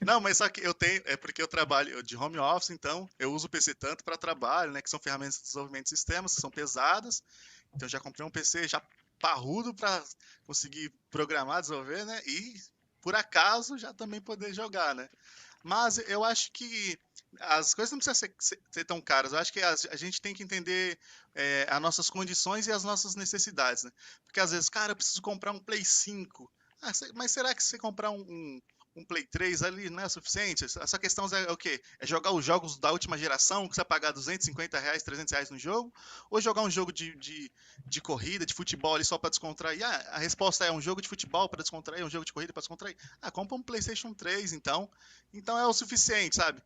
Não, mas só que eu tenho, é porque eu trabalho de home office, então eu uso o PC tanto para trabalho, né, que são ferramentas de desenvolvimento de sistemas, que são pesadas. Então já comprei um PC já parrudo para conseguir programar, desenvolver, né, e por acaso já também poder jogar, né. Mas eu acho que as coisas não precisam ser tão caras. Eu acho que a gente tem que entender as nossas condições e as nossas necessidades, né? Porque às vezes, cara, eu preciso comprar um Play 5. Mas será que se você comprar um Play 3 ali não é suficiente? Essa questão é o quê? É jogar os jogos da última geração, que você vai pagar R$250, R$300 no jogo? Ou jogar um jogo de corrida, de futebol ali só para descontrair? A resposta é um jogo de futebol para descontrair, um jogo de corrida para descontrair. Compra um PlayStation 3, então. Então é o suficiente, sabe?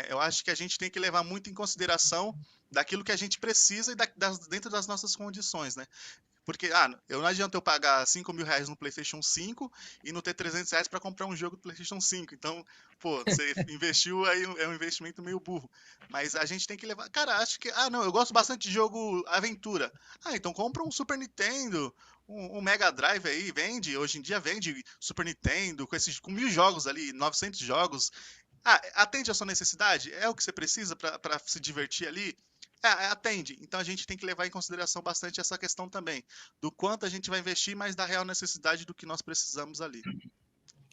Eu acho que a gente tem que levar muito em consideração daquilo que a gente precisa e dentro das nossas condições, né? Porque, não adianta eu pagar R$ 5.000 no PlayStation 5 e não ter R$ 300 para comprar um jogo do PlayStation 5. Então, pô, você investiu aí, é um investimento meio burro. Mas a gente tem que levar. Cara, acho que. Não, eu gosto bastante de jogo aventura. Então compra um Super Nintendo, um Mega Drive aí, vende. Hoje em dia vende Super Nintendo com 1.000 jogos ali, 900 jogos. Atende a sua necessidade? É o que você precisa para se divertir ali? Atende. Então a gente tem que levar em consideração bastante essa questão também, do quanto a gente vai investir, mas da real necessidade do que nós precisamos ali.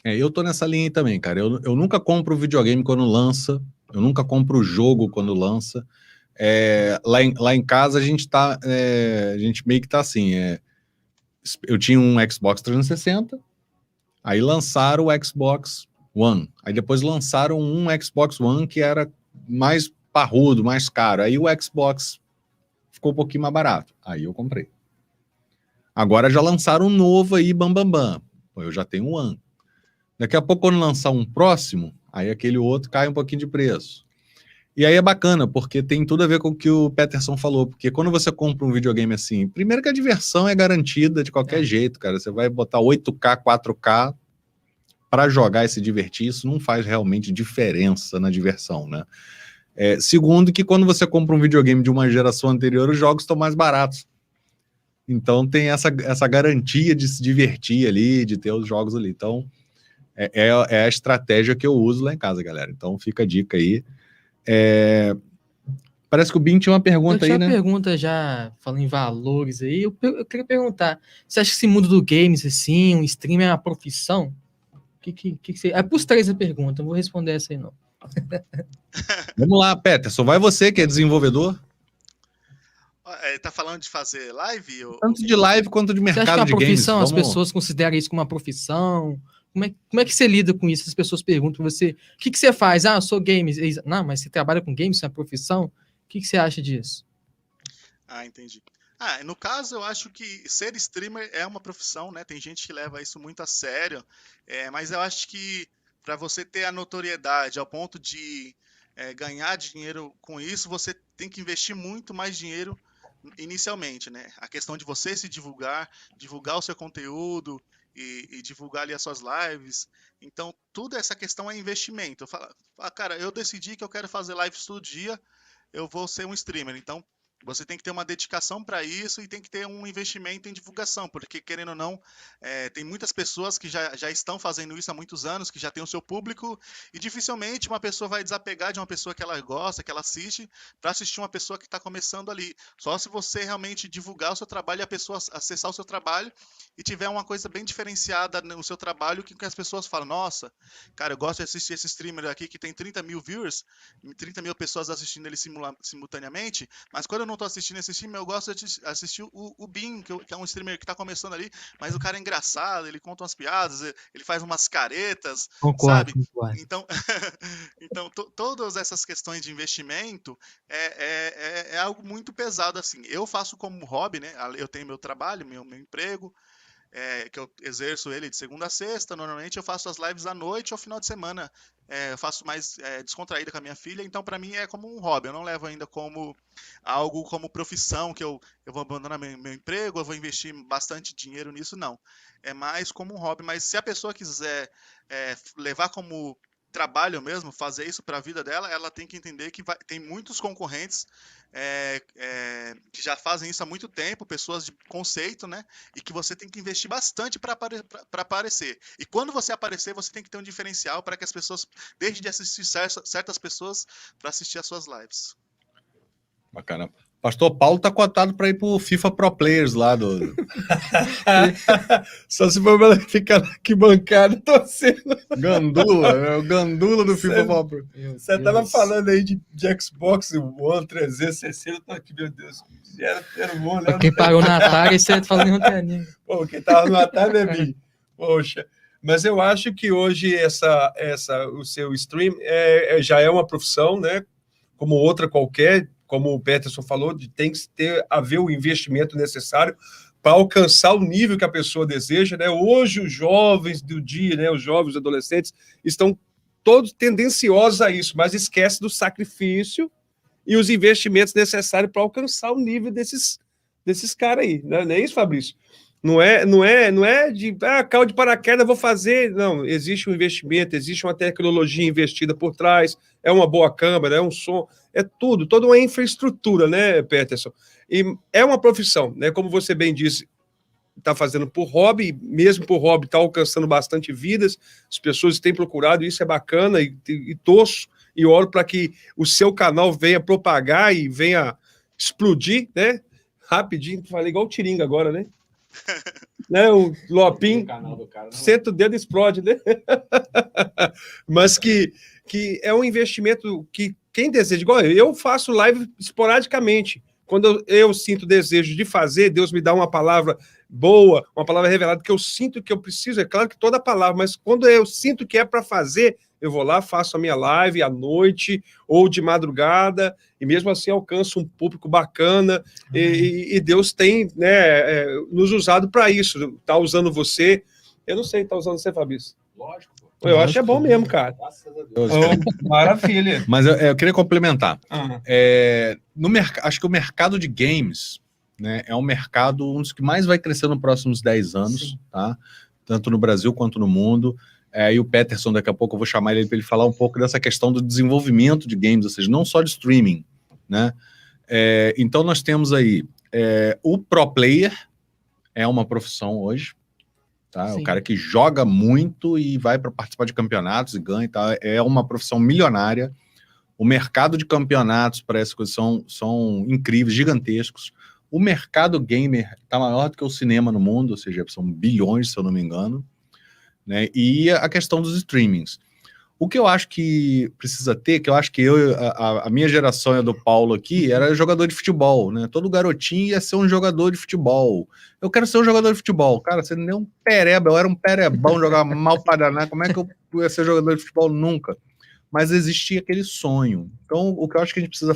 Eu tô nessa linha aí também, cara. Eu nunca compro videogame quando lança, eu nunca compro o jogo quando lança. Lá em casa a gente meio que tá assim. Eu tinha um Xbox 360, aí lançaram o Xbox One. Aí depois lançaram um Xbox One que era mais parrudo, mais caro. Aí o Xbox ficou um pouquinho mais barato. Aí eu comprei. Agora já lançaram um novo aí, bam, bam, bam. Pô, eu já tenho um One. Daqui a pouco, quando lançar um próximo, aí aquele outro cai um pouquinho de preço. E aí é bacana, porque tem tudo a ver com o que o Peterson falou. Porque quando você compra um videogame assim, primeiro que a diversão é garantida de qualquer jeito, cara. Você vai botar 8K, 4K para jogar e se divertir, isso não faz realmente diferença na diversão, né? Segundo que quando você compra um videogame de uma geração anterior, os jogos estão mais baratos. Então tem essa garantia de se divertir ali, de ter os jogos ali. Então é a estratégia que eu uso lá em casa, galera. Então fica a dica aí. Parece que o Bin tinha uma pergunta aí, né? Uma pergunta já, falando em valores aí, eu queria perguntar, você acha que esse mundo do games, assim, um streamer é uma profissão? Que você... É pros três a pergunta, não vou responder essa aí não. Vamos lá, Peterson, vai você que é desenvolvedor. Tá falando de fazer live? Tanto de live quanto de mercado de games. Você acha que é uma profissão? Vamos... As pessoas consideram isso como uma profissão? Como é que você lida com isso? As pessoas perguntam pra você, o que você faz? Eu sou games. Não, mas você trabalha com games, isso é uma profissão? O que você acha disso? Entendi. No caso, eu acho que ser streamer é uma profissão, né? Tem gente que leva isso muito a sério, mas eu acho que para você ter a notoriedade ao ponto de ganhar dinheiro com isso, você tem que investir muito mais dinheiro inicialmente, né? A questão de você se divulgar o seu conteúdo e divulgar ali as suas lives. Então, tudo essa questão é investimento. Eu falo, cara, eu decidi que eu quero fazer lives todo dia, eu vou ser um streamer. Então, você tem que ter uma dedicação para isso e tem que ter um investimento em divulgação, porque, querendo ou não, tem muitas pessoas que já estão fazendo isso há muitos anos, que já tem o seu público, e dificilmente uma pessoa vai desapegar de uma pessoa que ela gosta, que ela assiste, para assistir uma pessoa que está começando ali. Só se você realmente divulgar o seu trabalho e a pessoa acessar o seu trabalho e tiver uma coisa bem diferenciada no seu trabalho, que as pessoas falam, nossa, cara, eu gosto de assistir esse streamer aqui que tem 30 mil viewers, 30 mil pessoas assistindo ele simultaneamente, mas quando eu não tô assistindo esse streamer, eu gosto de assistir o Bin, que é um streamer que tá começando ali, mas o cara é engraçado, ele conta umas piadas, ele faz umas caretas, Concordo. Então, todas essas questões de investimento é algo muito pesado, assim. Eu faço como hobby, né? Eu tenho meu trabalho, meu emprego, que eu exerço ele de segunda a sexta. Normalmente eu faço as lives à noite ou final de semana. Eu faço mais descontraída com a minha filha, então para mim é como um hobby. Eu não levo ainda como algo como profissão, que eu vou abandonar meu emprego, eu vou investir bastante dinheiro nisso, não. É mais como um hobby, mas se a pessoa quiser levar como trabalho mesmo, fazer isso para a vida dela, ela tem que entender que tem muitos concorrentes que já fazem isso há muito tempo, pessoas de conceito, né? E que você tem que investir bastante para aparecer. E quando você aparecer, você tem que ter um diferencial para que as pessoas deixem de assistir certas pessoas para assistir as suas lives. Bacana. Pastor Paulo tá cotado para ir pro FIFA Pro Players lá do. Só se for ficar aqui bancado torcendo. Gandula, é o Gandula do FIFA Pro Players. Você tava falando aí de Xbox One 360, tô aqui, meu Deus. Era bom, né? Quem parou na Atari, você tá falando em lanterninha. Pô, quem tava no Atari é mim. Poxa. Mas eu acho que hoje o seu stream já é uma profissão, né? Como outra qualquer. Como o Peterson falou, tem que haver o investimento necessário para alcançar o nível que a pessoa deseja, né? Hoje, os jovens do dia, né? Os jovens adolescentes estão todos tendenciosos a isso, mas esquece do sacrifício e os investimentos necessários para alcançar o nível desses caras aí, né? Não é isso, Fabrício? Não é de caiu de paraquedas, vou fazer. Não, existe um investimento, existe uma tecnologia investida por trás, é uma boa câmera, é um som, é tudo, toda uma infraestrutura, né, Peterson? E é uma profissão, né? Como você bem disse, está fazendo por hobby, mesmo por hobby está alcançando bastante vidas, as pessoas têm procurado, isso é bacana, e torço e oro para que o seu canal venha propagar e venha explodir, né? Rapidinho, falei igual o Tiringa agora, né? Né, o Lopim, senta o dedo e explode, né? Mas que é um investimento que quem deseja, igual eu faço live esporadicamente. Quando eu sinto desejo de fazer, Deus me dá uma palavra boa, uma palavra revelada que eu sinto que eu preciso, é claro que toda palavra, mas quando eu sinto que é para fazer, eu vou lá, faço a minha live à noite ou de madrugada, e mesmo assim alcanço um público bacana, e Deus tem, né, nos usado para isso, tá usando você, eu não sei, tá usando você, Fabrício? Lógico. Eu acho que é bom mesmo, cara. Graças a Deus. Maravilha. Mas eu queria complementar. Ah, Acho que o mercado de games, né, é um mercado, um dos que mais vai crescer nos próximos 10 anos, tá? Tanto no Brasil quanto no mundo. E o Peterson, daqui a pouco eu vou chamar ele para ele falar um pouco dessa questão do desenvolvimento de games, ou seja, não só de streaming, né? Então nós temos aí o pro player, é uma profissão hoje, tá? O cara que joga muito e vai para participar de campeonatos e ganha, tá? É uma profissão milionária. O mercado de campeonatos para essa coisa são incríveis, gigantescos. O mercado gamer está maior do que o cinema no mundo, ou seja, são bilhões, se eu não me engano, né? E a questão dos streamings. O que eu acho que precisa ter, que eu acho que a minha geração e a do Paulo aqui, era jogador de futebol, né? Todo garotinho ia ser um jogador de futebol. Eu quero ser um jogador de futebol. Cara, você nem um pereba, eu era um perebão, jogava mal para danar. Como é que eu ia ser jogador de futebol? Nunca. Mas existia aquele sonho. Então, o que eu acho que a gente precisa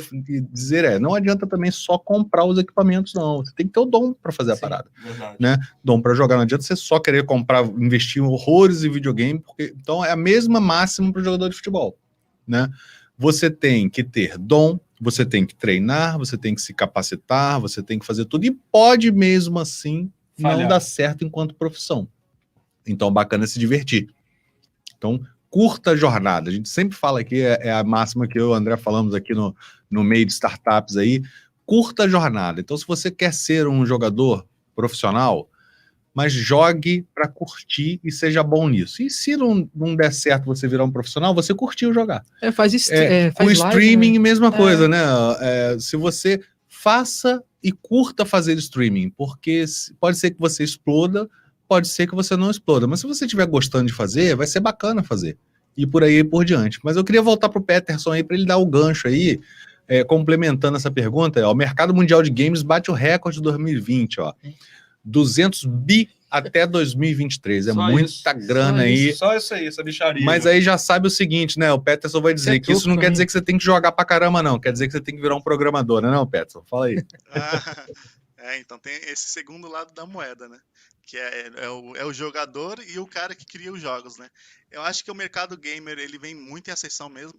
dizer não adianta também só comprar os equipamentos, não. Você tem que ter o dom para fazer a parada. verdade. Né? Dom para jogar, não adianta você só querer comprar, investir horrores em videogame, porque então é a mesma máxima para o jogador de futebol, né? Você tem que ter dom, você tem que treinar, você tem que se capacitar, você tem que fazer tudo, e pode mesmo assim Falhar. não dar certo enquanto profissão. Então, bacana se divertir. Então, curta a jornada. A gente sempre fala aqui, é a máxima que eu e o André falamos aqui no meio de startups aí, curta a jornada. Então, se você quer ser um jogador profissional, mas jogue para curtir e seja bom nisso. E se não der certo você virar um profissional, você curtiu jogar. Faz o streaming, live, né? Mesma coisa, né? Se você faça e curta fazer streaming, porque pode ser que você exploda, pode ser que você não exploda, mas se você estiver gostando de fazer, vai ser bacana fazer, e por aí por diante. Mas eu queria voltar para o Peterson aí, para ele dar o gancho aí, complementando essa pergunta. O mercado mundial de games bate o recorde de 2020, 200 bi até 2023, Só muita isso. grana aí. Só isso aí, essa bicharia. Mas aí já sabe o seguinte, né? O Peterson vai dizer que isso não quer dizer que você tem que jogar pra caramba, não. Quer dizer que você tem que virar um programador, né, não, Peterson? Fala aí. Então tem esse segundo lado da moeda, né? Que é o jogador e o cara que cria os jogos, né? Eu acho que o mercado gamer, ele vem muito em ascensão mesmo.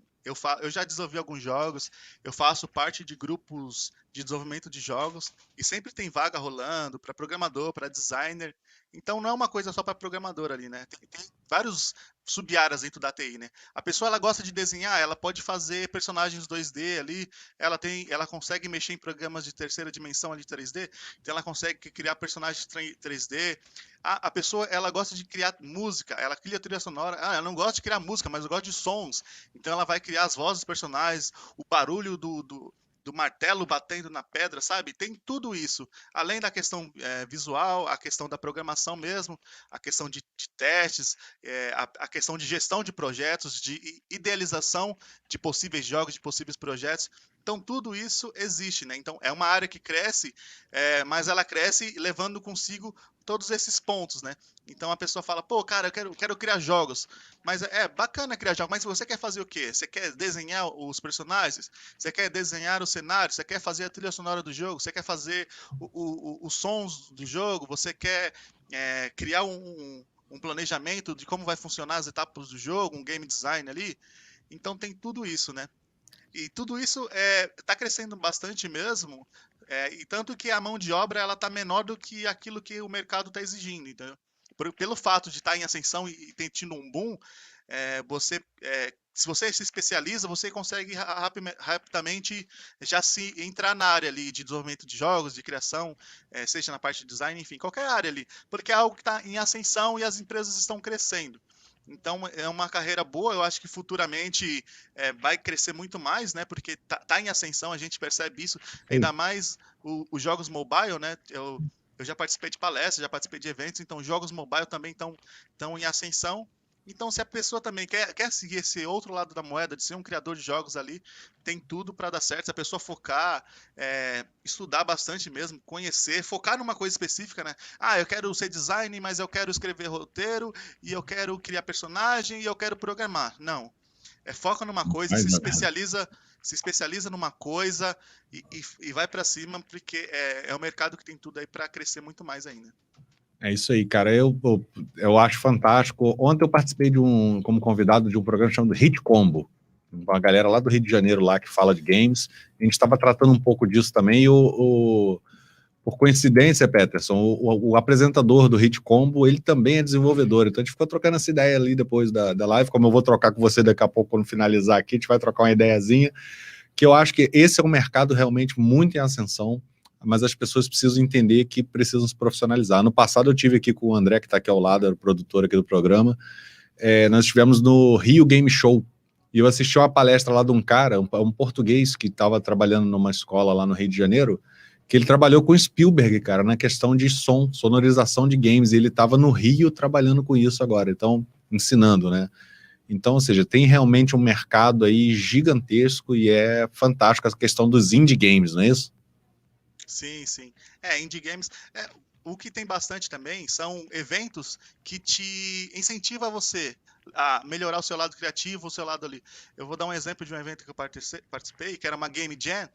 Eu já desenvolvi alguns jogos, eu faço parte de grupos de desenvolvimento de jogos, e sempre tem vaga rolando para programador, para designer. Então não é uma coisa só para programador ali, né? Tem vários sub-áreas dentro da TI, né? A pessoa, ela gosta de desenhar, ela pode fazer personagens 2D ali, ela consegue mexer em programas de terceira dimensão ali 3D, então ela consegue criar personagens 3D. A pessoa, ela gosta de criar música, ela cria trilha sonora. Ela não gosta de criar música, mas eu gosto de sons. Então ela vai criar as vozes dos personagens, o barulho do martelo batendo na pedra, sabe? Tem tudo isso. Além da questão visual, a questão da programação mesmo, a questão de testes, a questão de gestão de projetos, de idealização de possíveis jogos, de possíveis projetos. Então, tudo isso existe, né? Então, é uma área que cresce, mas ela cresce levando consigo todos esses pontos, né? Então, a pessoa fala, pô, cara, eu quero criar jogos. Mas é bacana criar jogos, mas você quer fazer o quê? Você quer desenhar os personagens? Você quer desenhar o cenário? Você quer fazer a trilha sonora do jogo? Você quer fazer os sons do jogo? Você quer criar um planejamento de como vai funcionar as etapas do jogo, um game design ali? Então, tem tudo isso, né? E tudo isso está crescendo bastante mesmo, E tanto que a mão de obra ela tá menor do que aquilo que o mercado está exigindo, entendeu? Pelo fato de estar em ascensão e ter tido um boom, se você se especializa, você consegue rapidamente já se entrar na área ali de desenvolvimento de jogos, de criação, seja na parte de design, enfim, qualquer área ali, porque é algo que está em ascensão e as empresas estão crescendo. Então é uma carreira boa, eu acho que futuramente vai crescer muito mais, né? Porque tá em ascensão, a gente percebe isso, ainda mais os jogos mobile, né? Eu já participei de palestras, já participei de eventos, então jogos mobile também estão em ascensão. Então, se a pessoa também quer seguir esse outro lado da moeda, de ser um criador de jogos ali, tem tudo para dar certo. Se a pessoa focar, estudar bastante mesmo, conhecer, focar numa coisa específica, né? Ah, eu quero ser design, mas eu quero escrever roteiro, e eu quero criar personagem, e eu quero programar. Não. Foca numa coisa, se especializa numa coisa e vai para cima, porque é o mercado que tem tudo aí para crescer muito mais ainda. É isso aí, cara. Eu acho fantástico. Ontem eu participei como convidado de um programa chamado Hit Combo, uma galera lá do Rio de Janeiro lá que fala de games. A gente estava tratando um pouco disso também. E por coincidência, Peterson, o apresentador do Hit Combo, ele também é desenvolvedor. Então a gente ficou trocando essa ideia ali depois da live. Como eu vou trocar com você daqui a pouco quando finalizar aqui, a gente vai trocar uma ideiazinha. Que eu acho que esse é um mercado realmente muito em ascensão, mas as pessoas precisam entender que precisam se profissionalizar. No passado eu tive aqui com o André, que está aqui ao lado, era o produtor aqui do programa, nós estivemos no Rio Game Show, e eu assisti uma palestra lá de um cara, um português, que estava trabalhando numa escola lá no Rio de Janeiro, que ele trabalhou com Spielberg, cara, na questão de sonorização de games, e ele estava no Rio trabalhando com isso agora, então, ensinando, né? Então, ou seja, tem realmente um mercado aí gigantesco e é fantástico a questão dos indie games, não é isso? Sim, sim. Indie games. O que tem bastante também são eventos que te incentivam você a melhorar o seu lado criativo, o seu lado ali. Eu vou dar um exemplo de um evento que eu participei, que era uma Game Jam,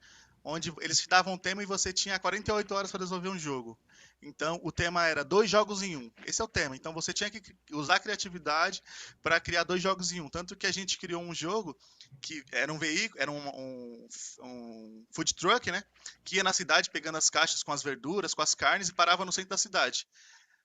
onde eles te davam um tema e você tinha 48 horas para resolver um jogo. Então, o tema era 2 jogos em 1. Esse é o tema. Então, você tinha que usar a criatividade para criar 2 jogos em 1. Tanto que a gente criou um jogo que era um veículo, era um food truck, né? Que ia na cidade pegando as caixas com as verduras, com as carnes e parava no centro da cidade.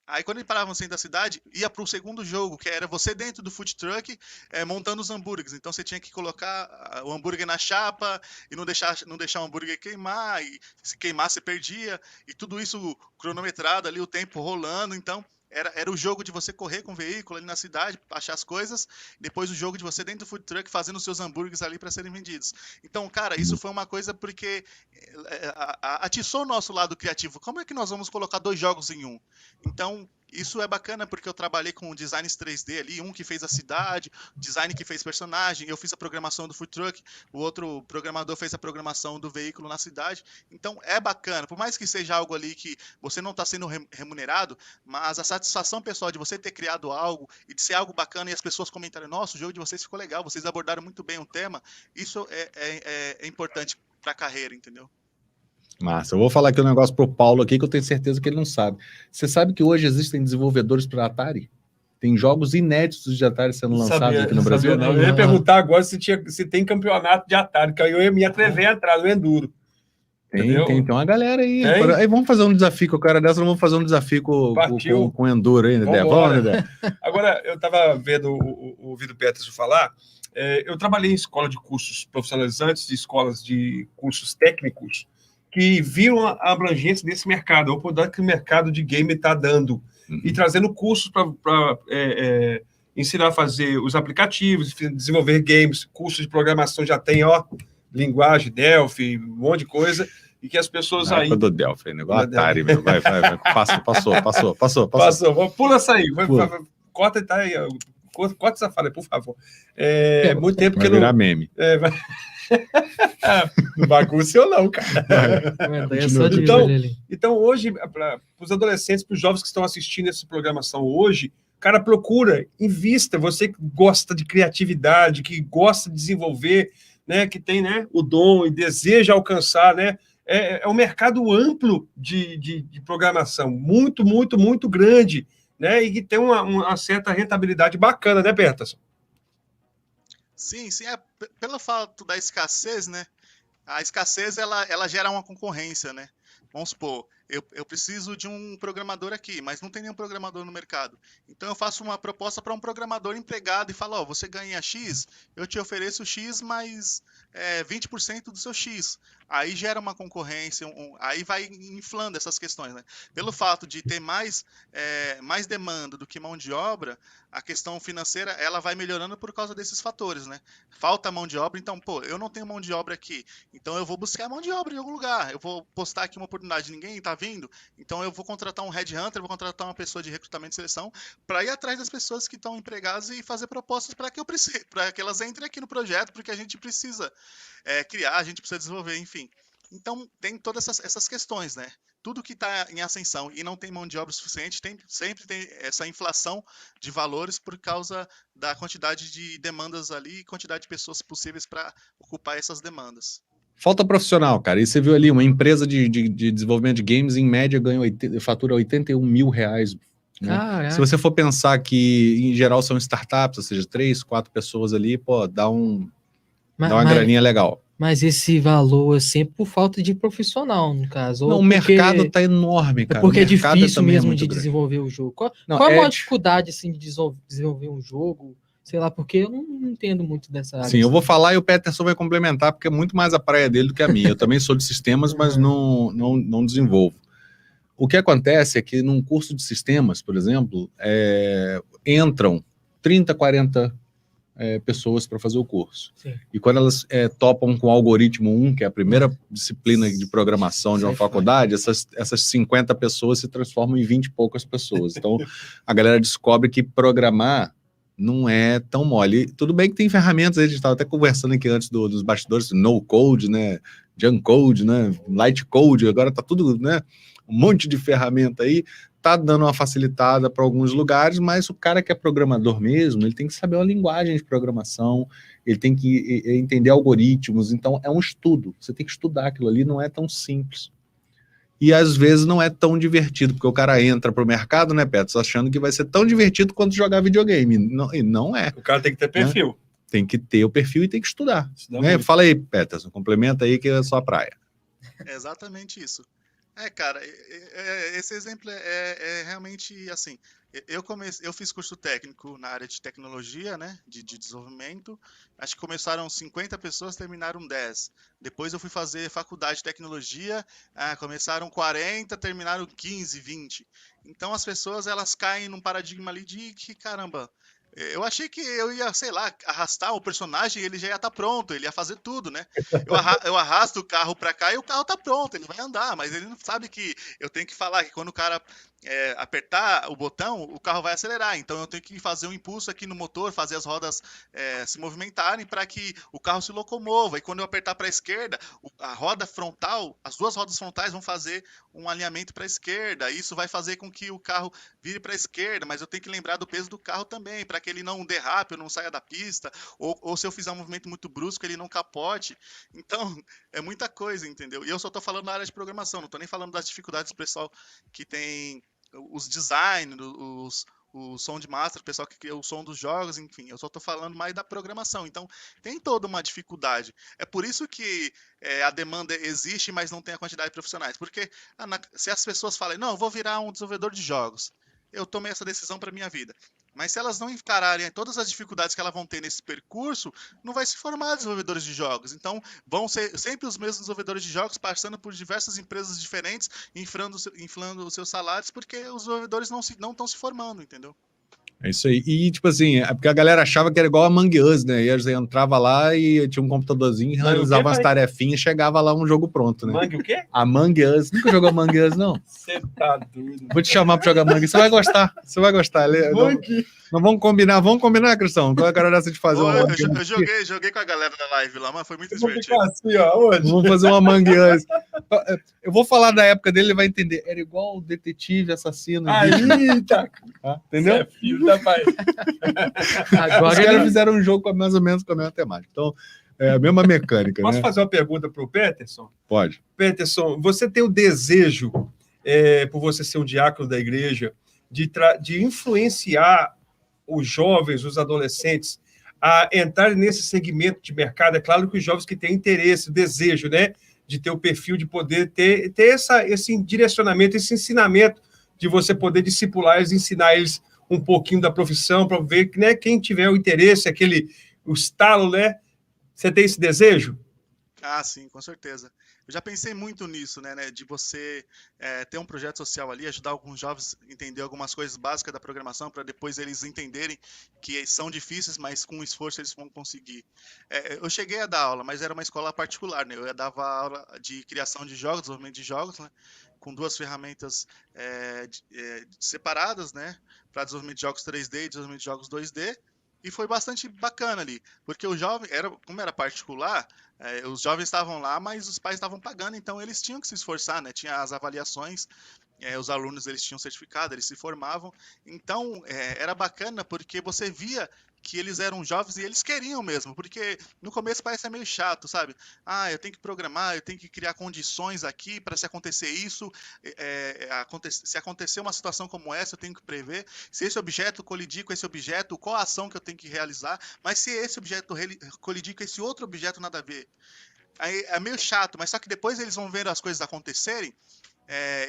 Aí quando ele parava no centro da cidade, ia para o segundo jogo, que era você dentro do food truck montando os hambúrgueres. Então você tinha que colocar o hambúrguer na chapa e não deixar o hambúrguer queimar, e se queimar você perdia, e tudo isso cronometrado ali, o tempo rolando. Então era o jogo de você correr com o veículo ali na cidade, achar as coisas, depois o jogo de você dentro do food truck fazendo os seus hambúrgueres ali para serem vendidos. Então, cara, isso foi uma coisa porque atiçou o nosso lado criativo. Como é que nós vamos colocar 2 jogos em 1? Então, isso é bacana porque eu trabalhei com designs 3D ali, um que fez a cidade, design que fez personagem, eu fiz a programação do food truck, o outro programador fez a programação do veículo na cidade. Então é bacana, por mais que seja algo ali que você não está sendo remunerado, mas a satisfação pessoal de você ter criado algo e de ser algo bacana e as pessoas comentarem, nossa, o jogo de vocês ficou legal, vocês abordaram muito bem o tema, isso é importante para a carreira, entendeu? Massa, eu vou falar aqui um negócio pro Paulo aqui que eu tenho certeza que ele não sabe. Você sabe que hoje existem desenvolvedores para Atari? Tem jogos inéditos de Atari sendo lançados aqui no Brasil? Não. Eu ia perguntar agora se tem campeonato de Atari, que aí eu ia me atrever a entrar no Enduro. Tem uma galera aí. Aí vamos fazer um desafio com o cara dessa, vamos fazer um desafio com o Enduro aí, né? Vamos, né? Agora, eu estava vendo o Vitor Peterson falar, eu trabalhei em escola de cursos profissionalizantes, de escolas de cursos técnicos, que viram a abrangência desse mercado, a oportunidade que o mercado de game está dando, e trazendo cursos para ensinar a fazer os aplicativos, desenvolver games, cursos de programação já tem, linguagem, Delphi, um monte de coisa, e que as pessoas aí... do Delphi, negócio Atari, meu. Vai, passou. Pula essa aí, corta essa fala aí, por favor. Muito tempo que vai virar meme. Não bagunça eu não, cara. Então, hoje, para os adolescentes, para os jovens que estão assistindo essa programação hoje, cara, procura, invista, você que gosta de criatividade, que gosta de desenvolver, né, que tem, né, o dom e deseja alcançar, né, é um mercado amplo de programação, muito, muito, muito grande, né, e que tem uma certa rentabilidade bacana, né, Peterson? Sim, pelo fato da escassez, né? A escassez ela gera uma concorrência, né? vamos supor, eu preciso de um programador aqui, mas não tem nenhum programador no mercado. Então eu faço uma proposta para um programador empregado e falo, ó, você ganha X, eu te ofereço X mais 20% do seu X. Aí gera uma concorrência, aí vai inflando essas questões, né? Pelo fato de ter mais demanda do que mão de obra, a questão financeira ela vai melhorando por causa desses fatores, né? Falta mão de obra, então, pô, eu não tenho mão de obra aqui, então eu vou buscar mão de obra em algum lugar. Eu vou postar aqui uma oportunidade, ninguém tá vindo, então eu vou contratar um headhunter, vou contratar uma pessoa de recrutamento e seleção para ir atrás das pessoas que estão empregadas e fazer propostas para que elas entrem aqui no projeto, porque a gente precisa criar, a gente precisa desenvolver, enfim. Então tem todas essas questões, né? Tudo que está em ascensão e não tem mão de obra suficiente, sempre tem essa inflação de valores por causa da quantidade de demandas ali e quantidade de pessoas possíveis para ocupar essas demandas. Falta profissional, cara. E você viu ali, uma empresa de desenvolvimento de games, em média, fatura R$81 mil. Né? Se você for pensar que, em geral, são startups, ou seja, 3, 4 pessoas ali, pô, dá uma graninha legal. Mas esse valor é sempre por falta de profissional, no caso. Não, o mercado tá enorme, cara. É porque é difícil mesmo de grande. Desenvolver o jogo. Qual a maior dificuldade assim, de desenvolver um jogo? Sei lá, porque eu não entendo muito dessa área. Sim, eu vou falar e o Peterson vai complementar, porque é muito mais a praia dele do que a minha. Eu também sou de sistemas, mas não desenvolvo. O que acontece é que num curso de sistemas, por exemplo, entram 30, 40 pessoas para fazer o curso. Sim. E quando elas topam com o algoritmo 1, que é a primeira disciplina de programação de uma faculdade, essas 50 pessoas se transformam em 20 e poucas pessoas. Então, a galera descobre que programar não é tão mole. Tudo bem que tem ferramentas, a gente estava até conversando aqui antes dos bastidores, no code, né, junk code, né, light code, agora tá tudo, né, um monte de ferramenta aí, tá dando uma facilitada para alguns lugares, mas o cara que é programador mesmo, ele tem que saber uma linguagem de programação, ele tem que entender algoritmos, então é um estudo, você tem que estudar aquilo ali, não é tão simples. E às vezes não é tão divertido, porque o cara entra pro mercado, né, Peterson, achando que vai ser tão divertido quanto jogar videogame, e não é. O cara tem que ter perfil. Né? Tem que ter o perfil e tem que estudar. Né? Fala aí, Peterson, complementa aí que é a sua praia. É exatamente isso. Cara, esse exemplo é realmente assim. Eu fiz curso técnico na área de tecnologia, né, de desenvolvimento. Acho que começaram 50 pessoas, terminaram 10. Depois eu fui fazer faculdade de tecnologia, começaram 40, terminaram 15, 20. Então as pessoas elas caem num paradigma ali de que, caramba, eu achei que eu ia, sei lá, arrastar o personagem e ele já ia estar pronto, ele ia fazer tudo, né? Eu arrasto o carro pra cá e o carro tá pronto, ele vai andar, mas ele não sabe que eu tenho que falar que quando o cara apertar o botão, o carro vai acelerar. Então eu tenho que fazer um impulso aqui no motor, fazer as rodas se movimentarem para que o carro se locomova. E quando eu apertar para a esquerda, a roda frontal, as duas rodas frontais vão fazer um alinhamento para a esquerda. Isso vai fazer com que o carro vire para a esquerda, mas eu tenho que lembrar do peso do carro também, para que ele não derrape, ou não saia da pista, ou se eu fizer um movimento muito brusco, ele não capote. Então, é muita coisa, entendeu? E eu só estou falando na área de programação, não estou nem falando das dificuldades do pessoal que tem os design, o som de master, o pessoal que cria o som dos jogos, enfim, eu só estou falando mais da programação. Então, tem toda uma dificuldade. É por isso que a demanda existe, mas não tem a quantidade de profissionais. Porque se as pessoas falam, não, eu vou virar um desenvolvedor de jogos, eu tomei essa decisão para minha vida. Mas se elas não encararem todas as dificuldades que elas vão ter nesse percurso, não vai se formar desenvolvedores de jogos. Então, vão ser sempre os mesmos desenvolvedores de jogos, passando por diversas empresas diferentes, inflando os seus salários, porque os desenvolvedores não estão se formando, entendeu? É isso aí. E, tipo assim, é porque a galera achava que era igual a Among Us, né? E eles entrava lá e tinha um computadorzinho, realizava umas tarefinhas, chegava lá um jogo pronto, né? Among o quê? Among Us. Nunca jogou Among Us, não? Você tá doido. Vou te chamar pra jogar Among Us. Você vai gostar. Você vai gostar. Não vamos combinar, Cristão. Qual é a cara dessa de fazer eu joguei com a galera da live lá, mas foi muito divertido. Assim, ó, hoje. Vamos fazer um Among Us. Eu vou falar da época dele, ele vai entender. Era igual o detetive, assassino. Eita! Entendeu? É filho da pai. Agora os caras fizeram um jogo mais ou menos com a mesma temática. Então, é a mesma mecânica. Posso né? fazer uma pergunta para o Peterson? Pode. Peterson, você tem o desejo, por você ser um diácono da igreja, de influenciar os jovens, os adolescentes, a entrar nesse segmento de mercado? É claro que os jovens que têm interesse, desejo, né, de ter o perfil, de poder ter esse direcionamento, esse ensinamento, de você poder discipular eles, ensinar eles um pouquinho da profissão, para ver que, né, quem tiver o interesse, o estalo, né? Você tem esse desejo? Ah, sim, com certeza. Eu já pensei muito nisso, né, de você ter um projeto social ali, ajudar alguns jovens a entender algumas coisas básicas da programação, para depois eles entenderem que são difíceis, mas com esforço eles vão conseguir. Eu cheguei a dar aula, mas era uma escola particular, né? Eu dava aula de criação de jogos, desenvolvimento de jogos, né? Com duas ferramentas separadas, né? Para desenvolvimento de jogos 3D e desenvolvimento de jogos 2D. E foi bastante bacana ali, porque o jovem, como era particular, os jovens estavam lá, mas os pais estavam pagando, então eles tinham que se esforçar, né? Tinha as avaliações, os alunos eles tinham certificado, eles se formavam, então era bacana porque você via que eles eram jovens e eles queriam mesmo, porque no começo parece meio chato, sabe? Ah, eu tenho que programar, eu tenho que criar condições aqui para se acontecer isso, se acontecer uma situação como essa, eu tenho que prever se esse objeto colidir com esse objeto, qual a ação que eu tenho que realizar, mas se esse objeto colidir com esse outro objeto, nada a ver. Aí é meio chato, mas só que depois eles vão ver as coisas acontecerem,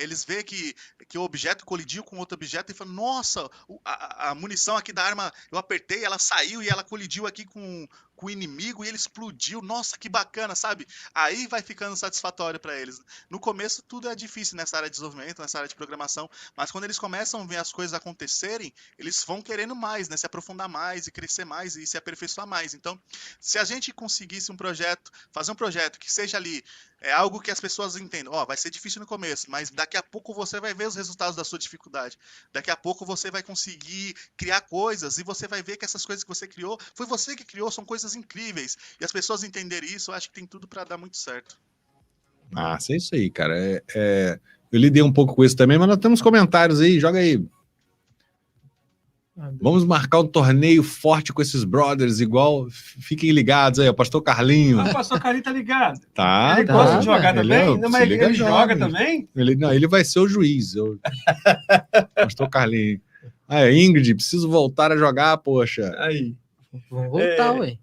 eles veem que o objeto colidiu com outro objeto e falam, nossa, a munição aqui da arma, eu apertei, ela saiu e ela colidiu aqui com o inimigo e ele explodiu, nossa, que bacana, sabe? Aí vai ficando satisfatório para eles. No começo tudo é difícil nessa área de desenvolvimento, nessa área de programação, mas quando eles começam a ver as coisas acontecerem, eles vão querendo mais, né? Se aprofundar mais e crescer mais e se aperfeiçoar mais. Então, se a gente conseguisse fazer um projeto que seja ali algo que as pessoas entendam, vai ser difícil no começo, mas daqui a pouco você vai ver os resultados da sua dificuldade. Daqui a pouco você vai conseguir criar coisas e você vai ver que essas coisas que você criou, foi você que criou, são coisas incríveis. E as pessoas entenderem isso, eu acho que tem tudo para dar muito certo. Ah, é isso aí, cara. Eu lidei um pouco com isso também, mas nós temos comentários aí, joga aí. Vamos marcar um torneio forte com esses brothers, igual. Fiquem ligados aí, o pastor Carlinho. O pastor Carlinho tá ligado. Tá. Ele gosta de jogar também? Não, mas ele joga também? Ele vai ser o juiz. Pastor Carlinho. Ingrid, preciso voltar a jogar, poxa. Aí. Vamos voltar, ué.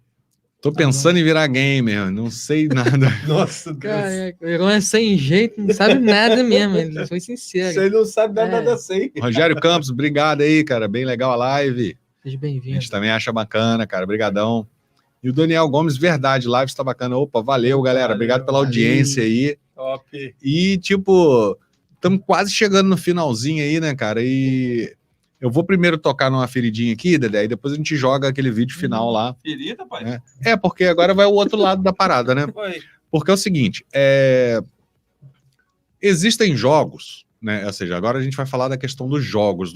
Tô pensando em virar gamer, não sei nada. Nossa, Deus. Cara, o Heron é sem jeito, não sabe nada mesmo, ele foi sincero. Você não sabe nada assim. Rogério Campos, obrigado aí, cara, bem legal a live. Seja A bem-vindo. gente também acha bacana, cara, brigadão. E o Daniel Gomes, verdade, live está bacana. Opa, valeu, galera, obrigado pela audiência aí. Top. E, tipo, estamos quase chegando no finalzinho aí, né, cara, e... Eu vou primeiro tocar numa feridinha aqui, Dedé, e depois a gente joga aquele vídeo final lá. Ferida, pai? Porque agora vai o outro lado da parada, né? Foi. Porque é o seguinte, existem jogos, né? Ou seja, agora a gente vai falar da questão dos jogos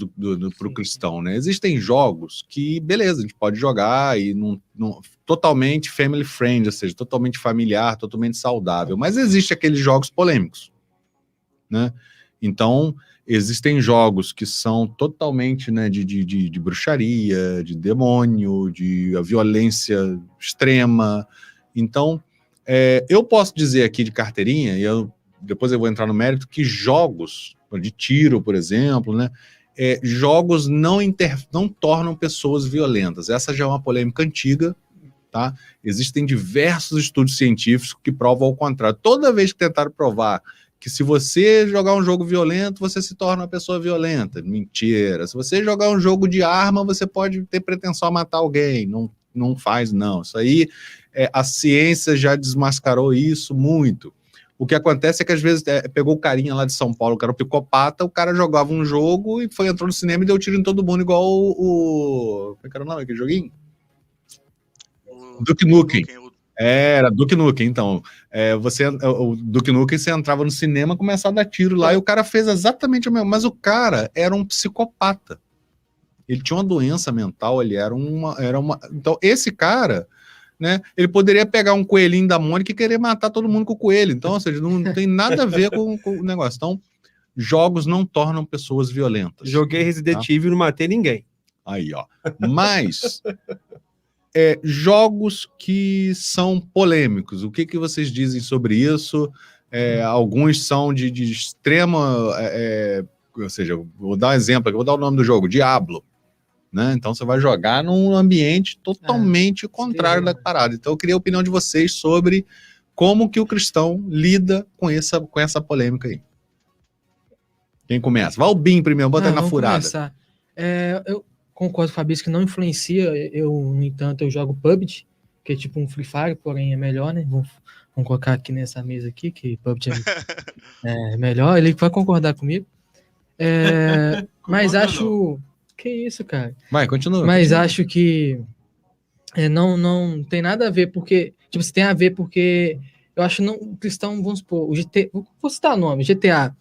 pro cristão, né? Existem jogos que, beleza, a gente pode jogar e totalmente family friend, ou seja, totalmente familiar, totalmente saudável, mas existem aqueles jogos polêmicos, né? Então... Existem jogos que são totalmente, né, de bruxaria, de demônio, de violência extrema. Então, eu posso dizer aqui de carteirinha, e depois eu vou entrar no mérito, que jogos de tiro, por exemplo, né, jogos não tornam pessoas violentas. Essa já é uma polêmica antiga, tá? Existem diversos estudos científicos que provam ao contrário. Toda vez que tentaram provar que se você jogar um jogo violento, você se torna uma pessoa violenta. Mentira. Se você jogar um jogo de arma, você pode ter pretensão a matar alguém. Não faz, não. Isso aí, a ciência já desmascarou isso muito. O que acontece é que, às vezes, pegou o carinha lá de São Paulo, que era um psicopata, o cara jogava um jogo e entrou no cinema e deu tiro em todo mundo, igual como é que era o nome daquele joguinho? Duke Nukem. Era Duke Nukem, então. O Duke Nukem, você entrava no cinema, começava a dar tiro lá, e o cara fez exatamente o mesmo. Mas o cara era um psicopata. Ele tinha uma doença mental, ele era uma... Então, esse cara, né, ele poderia pegar um coelhinho da Mônica e querer matar todo mundo com o coelho. Então, ou seja, não tem nada a ver com o negócio. Então, jogos não tornam pessoas violentas. Joguei Resident Evil e não matei ninguém. Aí, ó. Mas... jogos que são polêmicos, o que vocês dizem sobre isso? Alguns são de extrema, ou seja, vou dar um exemplo aqui, vou dar o nome do jogo, Diablo, né? Então você vai jogar num ambiente totalmente contrário da parada. Então eu queria a opinião de vocês sobre como que o cristão lida com essa polêmica aí. Quem começa? Valbim primeiro, bota aí na vamos furada. começar. Eu concordo com o Fabrício que não influencia. No entanto, eu jogo PUBG, que é tipo um Free Fire, porém é melhor, né? Vamos colocar aqui nessa mesa aqui, que PUBG é melhor. Ele vai concordar comigo. Mas acho... Que isso, cara? Vai, continua. Mas acho que não tem nada a ver, porque... Tipo, se tem a ver porque... Eu acho que o cristão, vamos supor, vou citar o nome, GTA...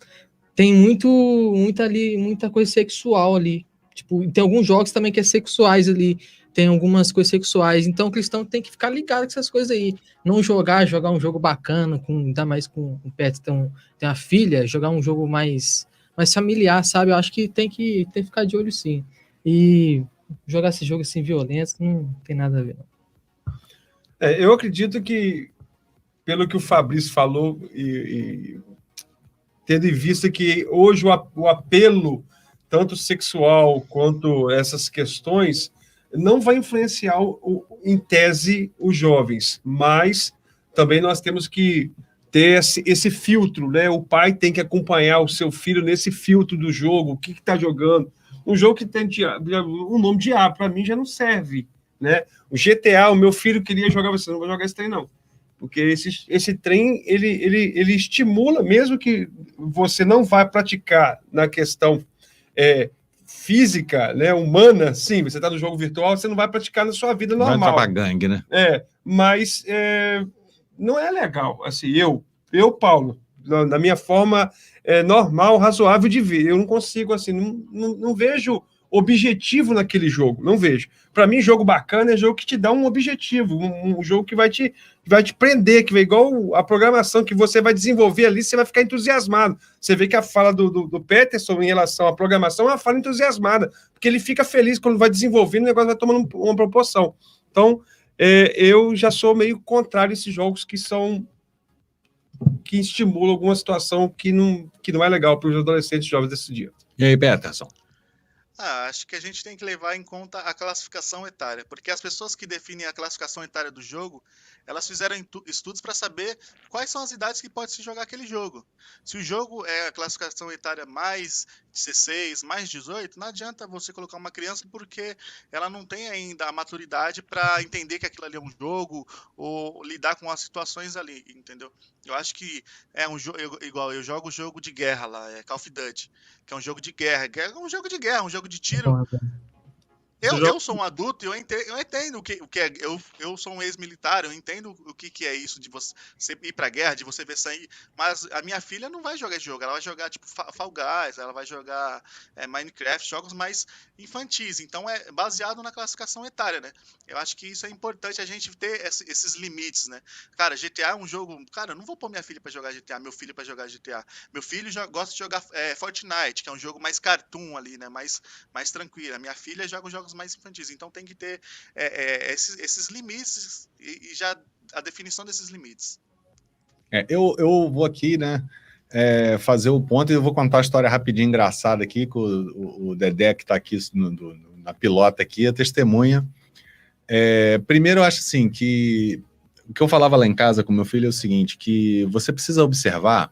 Tem muita coisa sexual ali. Tipo, tem alguns jogos também que é sexuais ali. Tem algumas coisas sexuais. Então o cristão tem que ficar ligado com essas coisas aí. Não jogar um jogo bacana, ainda mais com o pet, tem uma filha, jogar um jogo mais familiar, sabe? Eu acho que tem que ficar de olho sim. E jogar esse jogo assim violento não tem nada a ver. Eu acredito que, pelo que o Fabrício falou, tendo em vista que hoje o apelo, tanto sexual quanto essas questões, não vai influenciar, em tese, os jovens, mas também nós temos que ter esse filtro, né? O pai tem que acompanhar o seu filho nesse filtro do jogo, o que está jogando. Um jogo que tem um nome diabo, para mim já não serve, né? O GTA, o meu filho queria jogar, você não vai jogar esse trem, não. Porque esse trem, ele estimula, mesmo que você não vá praticar na questão física, né, humana, sim, você está no jogo virtual, você não vai praticar na sua vida normal. Vai entrar pra gangue, né? Mas não é legal. Assim, eu Paulo, na minha forma normal, razoável de ver, eu não consigo, assim, não vejo objetivo naquele jogo, não vejo. Para mim, jogo bacana é jogo que te dá um objetivo, um jogo que vai te prender, que vai igual a programação que você vai desenvolver ali, você vai ficar entusiasmado. Você vê que a fala do Peterson em relação à programação é uma fala entusiasmada, porque ele fica feliz quando vai desenvolvendo, o negócio vai tomando uma proporção. Então, eu já sou meio contrário a esses jogos que estimulam alguma situação que não é legal para os adolescentes jovens desse dia. E aí, Peterson? Acho que a gente tem que levar em conta a classificação etária, porque as pessoas que definem a classificação etária do jogo, elas fizeram estudos para saber quais são as idades que pode se jogar aquele jogo. Se o jogo é a classificação etária mais 16, mais 18, não adianta você colocar uma criança porque ela não tem ainda a maturidade para entender que aquilo ali é um jogo ou lidar com as situações ali, entendeu? Eu acho que é um jogo igual eu jogo o jogo de guerra lá, Call of Duty, que é um jogo de guerra, um jogo de guerra, um jogo de tiro. Eu sou um adulto e eu entendo o que é. Eu sou um ex-militar, eu entendo o que é isso de você ir pra guerra, de você ver sangue. Mas a minha filha não vai jogar esse jogo. Ela vai jogar tipo Fall Guys, ela vai jogar Minecraft, jogos mais infantis. Então é baseado na classificação etária, né? Eu acho que isso é importante a gente ter esses limites, né? Cara, GTA é um jogo. Cara, eu não vou pôr minha filha pra jogar GTA, meu filho pra jogar GTA. Meu filho já gosta de jogar Fortnite, que é um jogo mais cartoon ali, né? Mais tranquilo. A minha filha joga jogos mais infantis, então tem que ter esses limites e já a definição desses limites. Eu vou aqui, né, fazer o ponto e eu vou contar a história rapidinho, engraçada aqui, com o Dedé que está aqui na pilota aqui, a testemunha. Primeiro, eu acho assim, que o que eu falava lá em casa com meu filho é o seguinte, que você precisa observar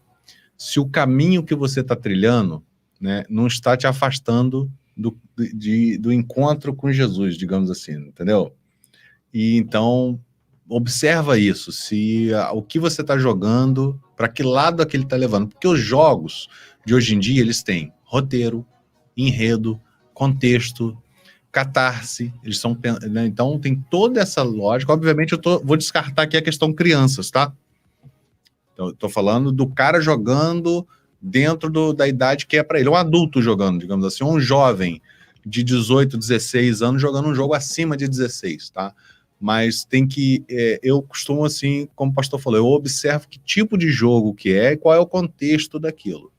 se o caminho que você está trilhando, né, não está te afastando do encontro com Jesus, digamos assim, entendeu? E então, observa isso, o que você está jogando, para que lado aquele está levando, porque os jogos de hoje em dia, eles têm roteiro, enredo, contexto, catarse, eles são, né? Então tem toda essa lógica. Obviamente vou descartar aqui a questão crianças, tá? Então, eu tô falando do cara jogando dentro da idade que é para ele, um adulto jogando, digamos assim, um jovem de 18, 16 anos jogando um jogo acima de 16, tá? Mas tem que, eu costumo assim, como o pastor falou, eu observo que tipo de jogo que é e qual é o contexto daquilo.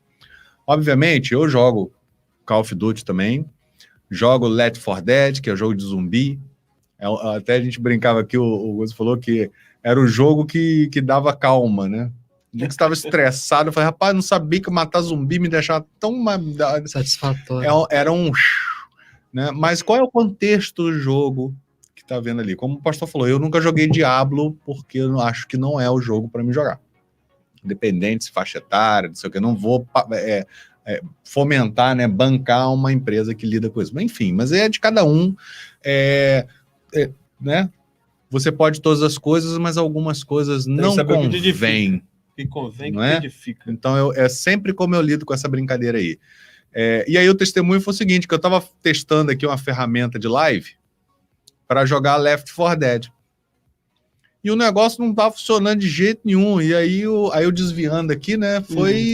Obviamente, eu jogo Call of Duty também, jogo Left 4 Dead, que é o jogo de zumbi, até a gente brincava aqui, o Gus falou que era o jogo que dava calma, né? O dia que você estava estressado, eu falei, rapaz, não sabia que matar zumbi me deixava tão satisfatório. Era um... Né? Mas qual é o contexto do jogo que tá vendo ali. Como o pastor falou, eu nunca joguei Diablo porque eu acho que não é o jogo para me jogar. Independente se faixa etária, não sei o que, não vou fomentar, né, bancar uma empresa que lida com isso. Mas, enfim, mas é de cada um, né? Você pode todas as coisas, mas algumas coisas não convêm. Que convém, não que é? edifica. Então, é sempre como eu lido com essa brincadeira aí. E aí o testemunho foi o seguinte, que eu estava testando aqui uma ferramenta de live para jogar Left 4 Dead. E o negócio não estava funcionando de jeito nenhum. E aí eu desviando aqui, né?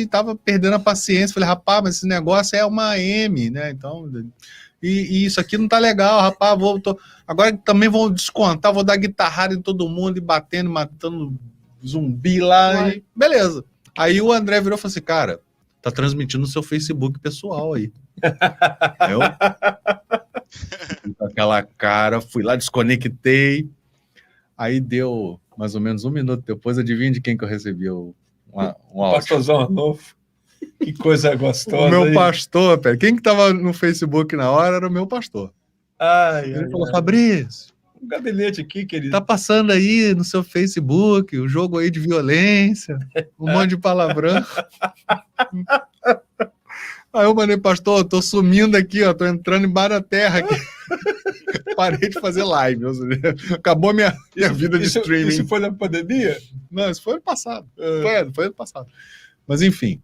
Tava perdendo a paciência. Falei, rapaz, mas esse negócio é uma M, né? Então, e isso aqui não tá legal, rapaz. Agora também vou descontar, vou dar guitarrada em todo mundo e batendo, matando zumbi lá. E beleza. Aí o André virou e falou assim, cara, tá transmitindo no seu Facebook pessoal aí. Eu, com aquela cara, fui lá, desconectei. Aí deu mais ou menos 1 minuto depois, adivinha de quem que eu recebi um áudio? Pastorzão novo. Que coisa gostosa. O meu pastor, pera, quem que tava no Facebook na hora era o meu pastor. Ele falou, Fabrício, um gabinete aqui, querido. Tá passando aí no seu Facebook o jogo aí de violência, um monte de palavrão. Aí eu mandei, pastor, tô sumindo aqui, ó, tô entrando embaixo da terra aqui. Parei de fazer live. Acabou minha vida de streaming. Isso foi na pandemia? Não, isso foi ano passado. Foi ano passado. Mas enfim,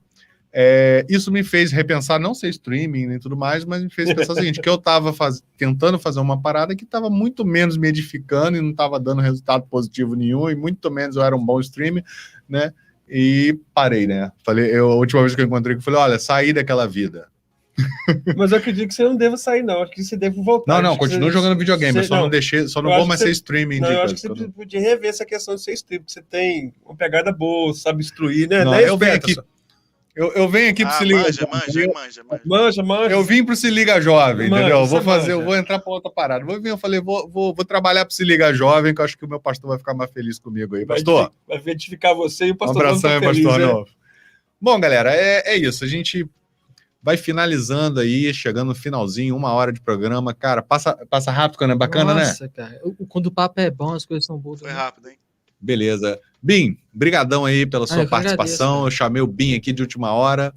isso me fez repensar, não ser streaming nem tudo mais, mas me fez pensar o seguinte, que eu estava tentando fazer uma parada que estava muito menos me edificando e não estava dando resultado positivo nenhum, e muito menos eu era um bom streamer, né? E parei, né? A última vez que eu encontrei, eu falei, olha, saí daquela vida. Mas eu acredito que você não deva sair, não. Acho que você deve voltar. Não, continuo jogando videogame, só não vou mais ser streaming. Não, eu acho que você podia rever essa questão de ser streaming, porque você tem uma pegada boa, sabe instruir, né? Não, eu venho aqui. Eu venho aqui pro Se Liga Manja. Eu vim pro Se Liga Jovem, entendeu? Eu vou entrar pra outra parada. Eu falei, vou trabalhar pro Se Liga Jovem, que eu acho que o meu pastor vai ficar mais feliz comigo aí. Pastor? Vai edificar você e o pastor. Um abração aí, pastor. Né? Bom, galera, é isso. A gente vai finalizando aí, chegando no finalzinho, 1 hora de programa. Cara, passa rápido quando é bacana, né? Nossa, cara. Quando o papo é bom, as coisas são boas. Foi rápido, hein? Beleza. Bim, brigadão aí pela sua participação. Agradeço, eu chamei o Bim aqui de última hora.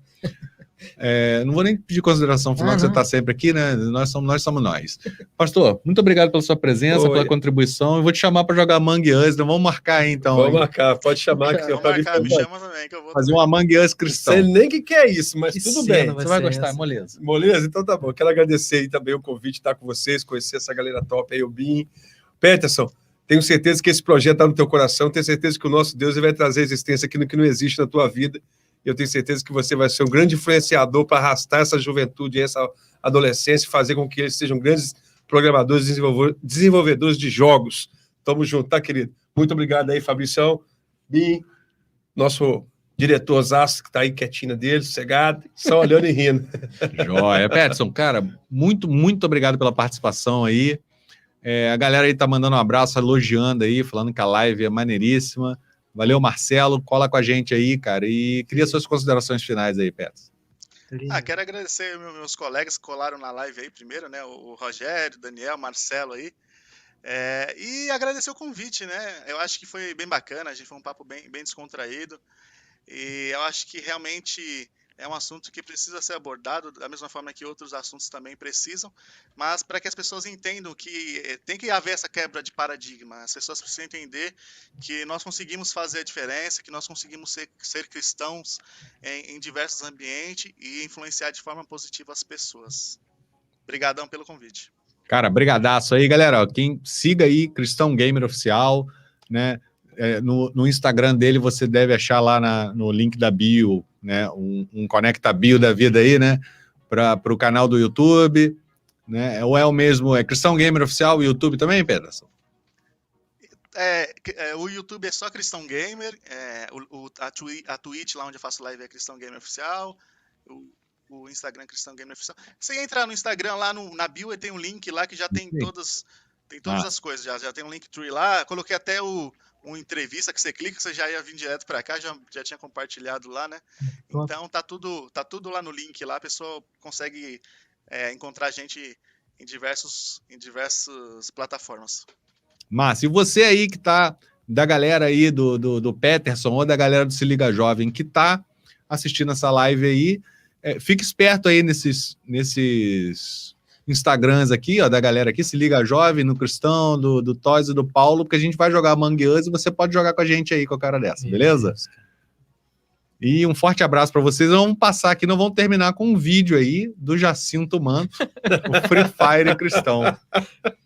Não vou nem pedir consideração final, que você está sempre aqui, né? Nós somos nós. Pastor, muito obrigado pela sua presença, pela contribuição. Eu vou te chamar para jogar Among Us. Vamos marcar aí, então. Vamos marcar, pode chamar. Me chama também, que eu vou fazer um Among Us cristão. Não sei nem o que é isso, mas tudo bem. Você vai gostar, moleza. Moleza? Então tá bom. Quero agradecer aí também o convite de estar com vocês, conhecer essa galera top aí, o Bim. Peterson, tenho certeza que esse projeto está no teu coração, tenho certeza que o nosso Deus vai trazer existência aquilo que não existe na tua vida. Eu tenho certeza que você vai ser um grande influenciador para arrastar essa juventude, essa adolescência e fazer com que eles sejam grandes programadores, desenvolvedores de jogos. Tamo junto, tá, querido? Muito obrigado aí, Fabricião. Bim, nosso diretor Zaço, que tá aí quietinho dele, sossegado, só olhando e rindo. Joia. Peterson, cara, muito obrigado pela participação aí. A galera aí tá mandando um abraço, elogiando aí, falando que a live é maneiríssima. Valeu, Marcelo, cola com a gente aí, cara, e queria suas considerações finais aí, Peterson. Quero agradecer meus colegas que colaram na live aí primeiro, né, o Rogério, o Daniel, o Marcelo aí, e agradecer o convite, né, eu acho que foi bem bacana, a gente foi um papo bem descontraído, e eu acho que realmente é um assunto que precisa ser abordado da mesma forma que outros assuntos também precisam, mas para que as pessoas entendam que tem que haver essa quebra de paradigma, as pessoas precisam entender que nós conseguimos fazer a diferença, que nós conseguimos ser cristãos em diversos ambientes e influenciar de forma positiva as pessoas. Obrigadão pelo convite. Cara, brigadaço aí, galera. Quem siga aí, Cristão Gamer Oficial, né? No Instagram dele você deve achar lá no link da bio, né, um Conecta Bio da vida aí, né, para o canal do YouTube, né, ou é o mesmo, Cristão Gamer Oficial, o YouTube também, Peterson? O YouTube é só Cristão Gamer, a Twitch lá onde eu faço live é Cristão Gamer Oficial, o Instagram Cristão Gamer Oficial. Você entra no Instagram lá na bio e tem um link lá que já tem todas as coisas, já tem um Linktree lá, coloquei até uma entrevista que você clica, você já ia vir direto para cá, já tinha compartilhado lá, né? Então tá tudo lá no link lá, a pessoa consegue encontrar a gente em diversas plataformas. Massa, e você aí que tá, da galera aí do Peterson ou da galera do Se Liga Jovem que tá assistindo essa live aí, fique esperto aí nesses Instagrams aqui, ó, da galera aqui, Se Liga Jovem, no Cristão, do Toys e do Paulo, porque a gente vai jogar Among Us e você pode jogar com a gente aí com a cara dessa, beleza? E um forte abraço para vocês. Vamos passar aqui, nós vamos terminar com um vídeo aí do Jacinto Manto, o Free Fire Cristão.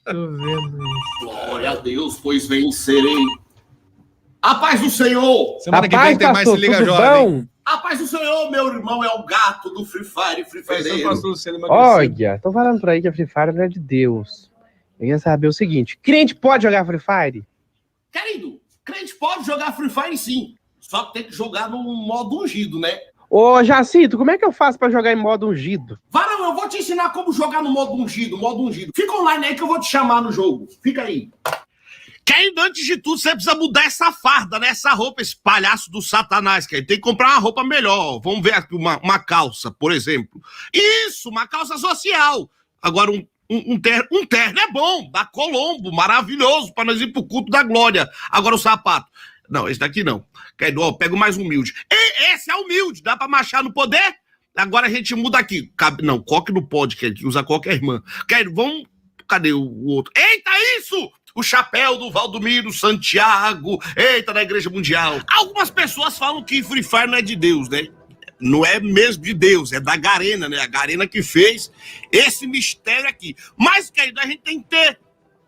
Tô vendo isso. Glória a Deus, pois vencerei. A paz do Senhor! Semana que vem tem mais Se Liga Jovem. A paz do Senhor, meu irmão, é o gato do Free Fire, Olha, tô falando por aí que a Free Fire não é de Deus. Eu queria saber o seguinte: crente pode jogar Free Fire? Querido, crente pode jogar Free Fire sim, só que tem que jogar no modo ungido, né? Ô, Jacinto, como é que eu faço pra jogar em modo ungido? Varão, eu vou te ensinar como jogar no modo ungido, Fica online aí que eu vou te chamar no jogo. Fica aí. Querido, antes de tudo, você precisa mudar essa farda, né? Essa roupa, esse palhaço do Satanás, querido. Tem que comprar uma roupa melhor. Vamos ver aqui uma calça, por exemplo. Isso, uma calça social. Agora, um terno é bom, da Colombo, maravilhoso, para nós ir pro culto da glória. Agora o sapato. Não, esse daqui não. Querido, ó, pega o mais humilde. Esse é humilde, dá pra marchar no poder? Agora a gente muda aqui. Não, coque não pode, querido, usa qualquer irmã. Querido, vamos... Cadê o outro? Eita, isso! O chapéu do Valdomiro Santiago. Eita, da Igreja Mundial. Algumas pessoas falam que Free Fire não é de Deus, né? Não é mesmo de Deus, é da Garena, né? A Garena que fez esse mistério aqui. Mas, querido, a gente tem que ter...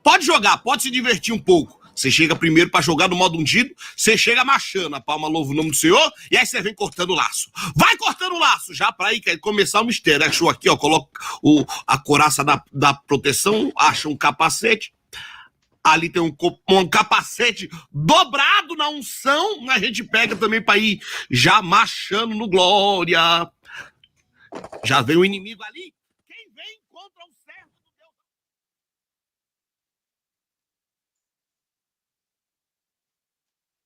Pode jogar, pode se divertir um pouco. Você chega primeiro pra jogar no modo ungido, você chega marchando, a palma louva o nome do Senhor, e aí você vem cortando o laço. Vai cortando o laço, já pra aí começar o mistério. Achou aqui, ó, coloca a couraça da proteção, acha um capacete. Ali tem um capacete dobrado na unção, a gente pega também pra ir já marchando no glória. Já vem o inimigo ali. Quem vem contra o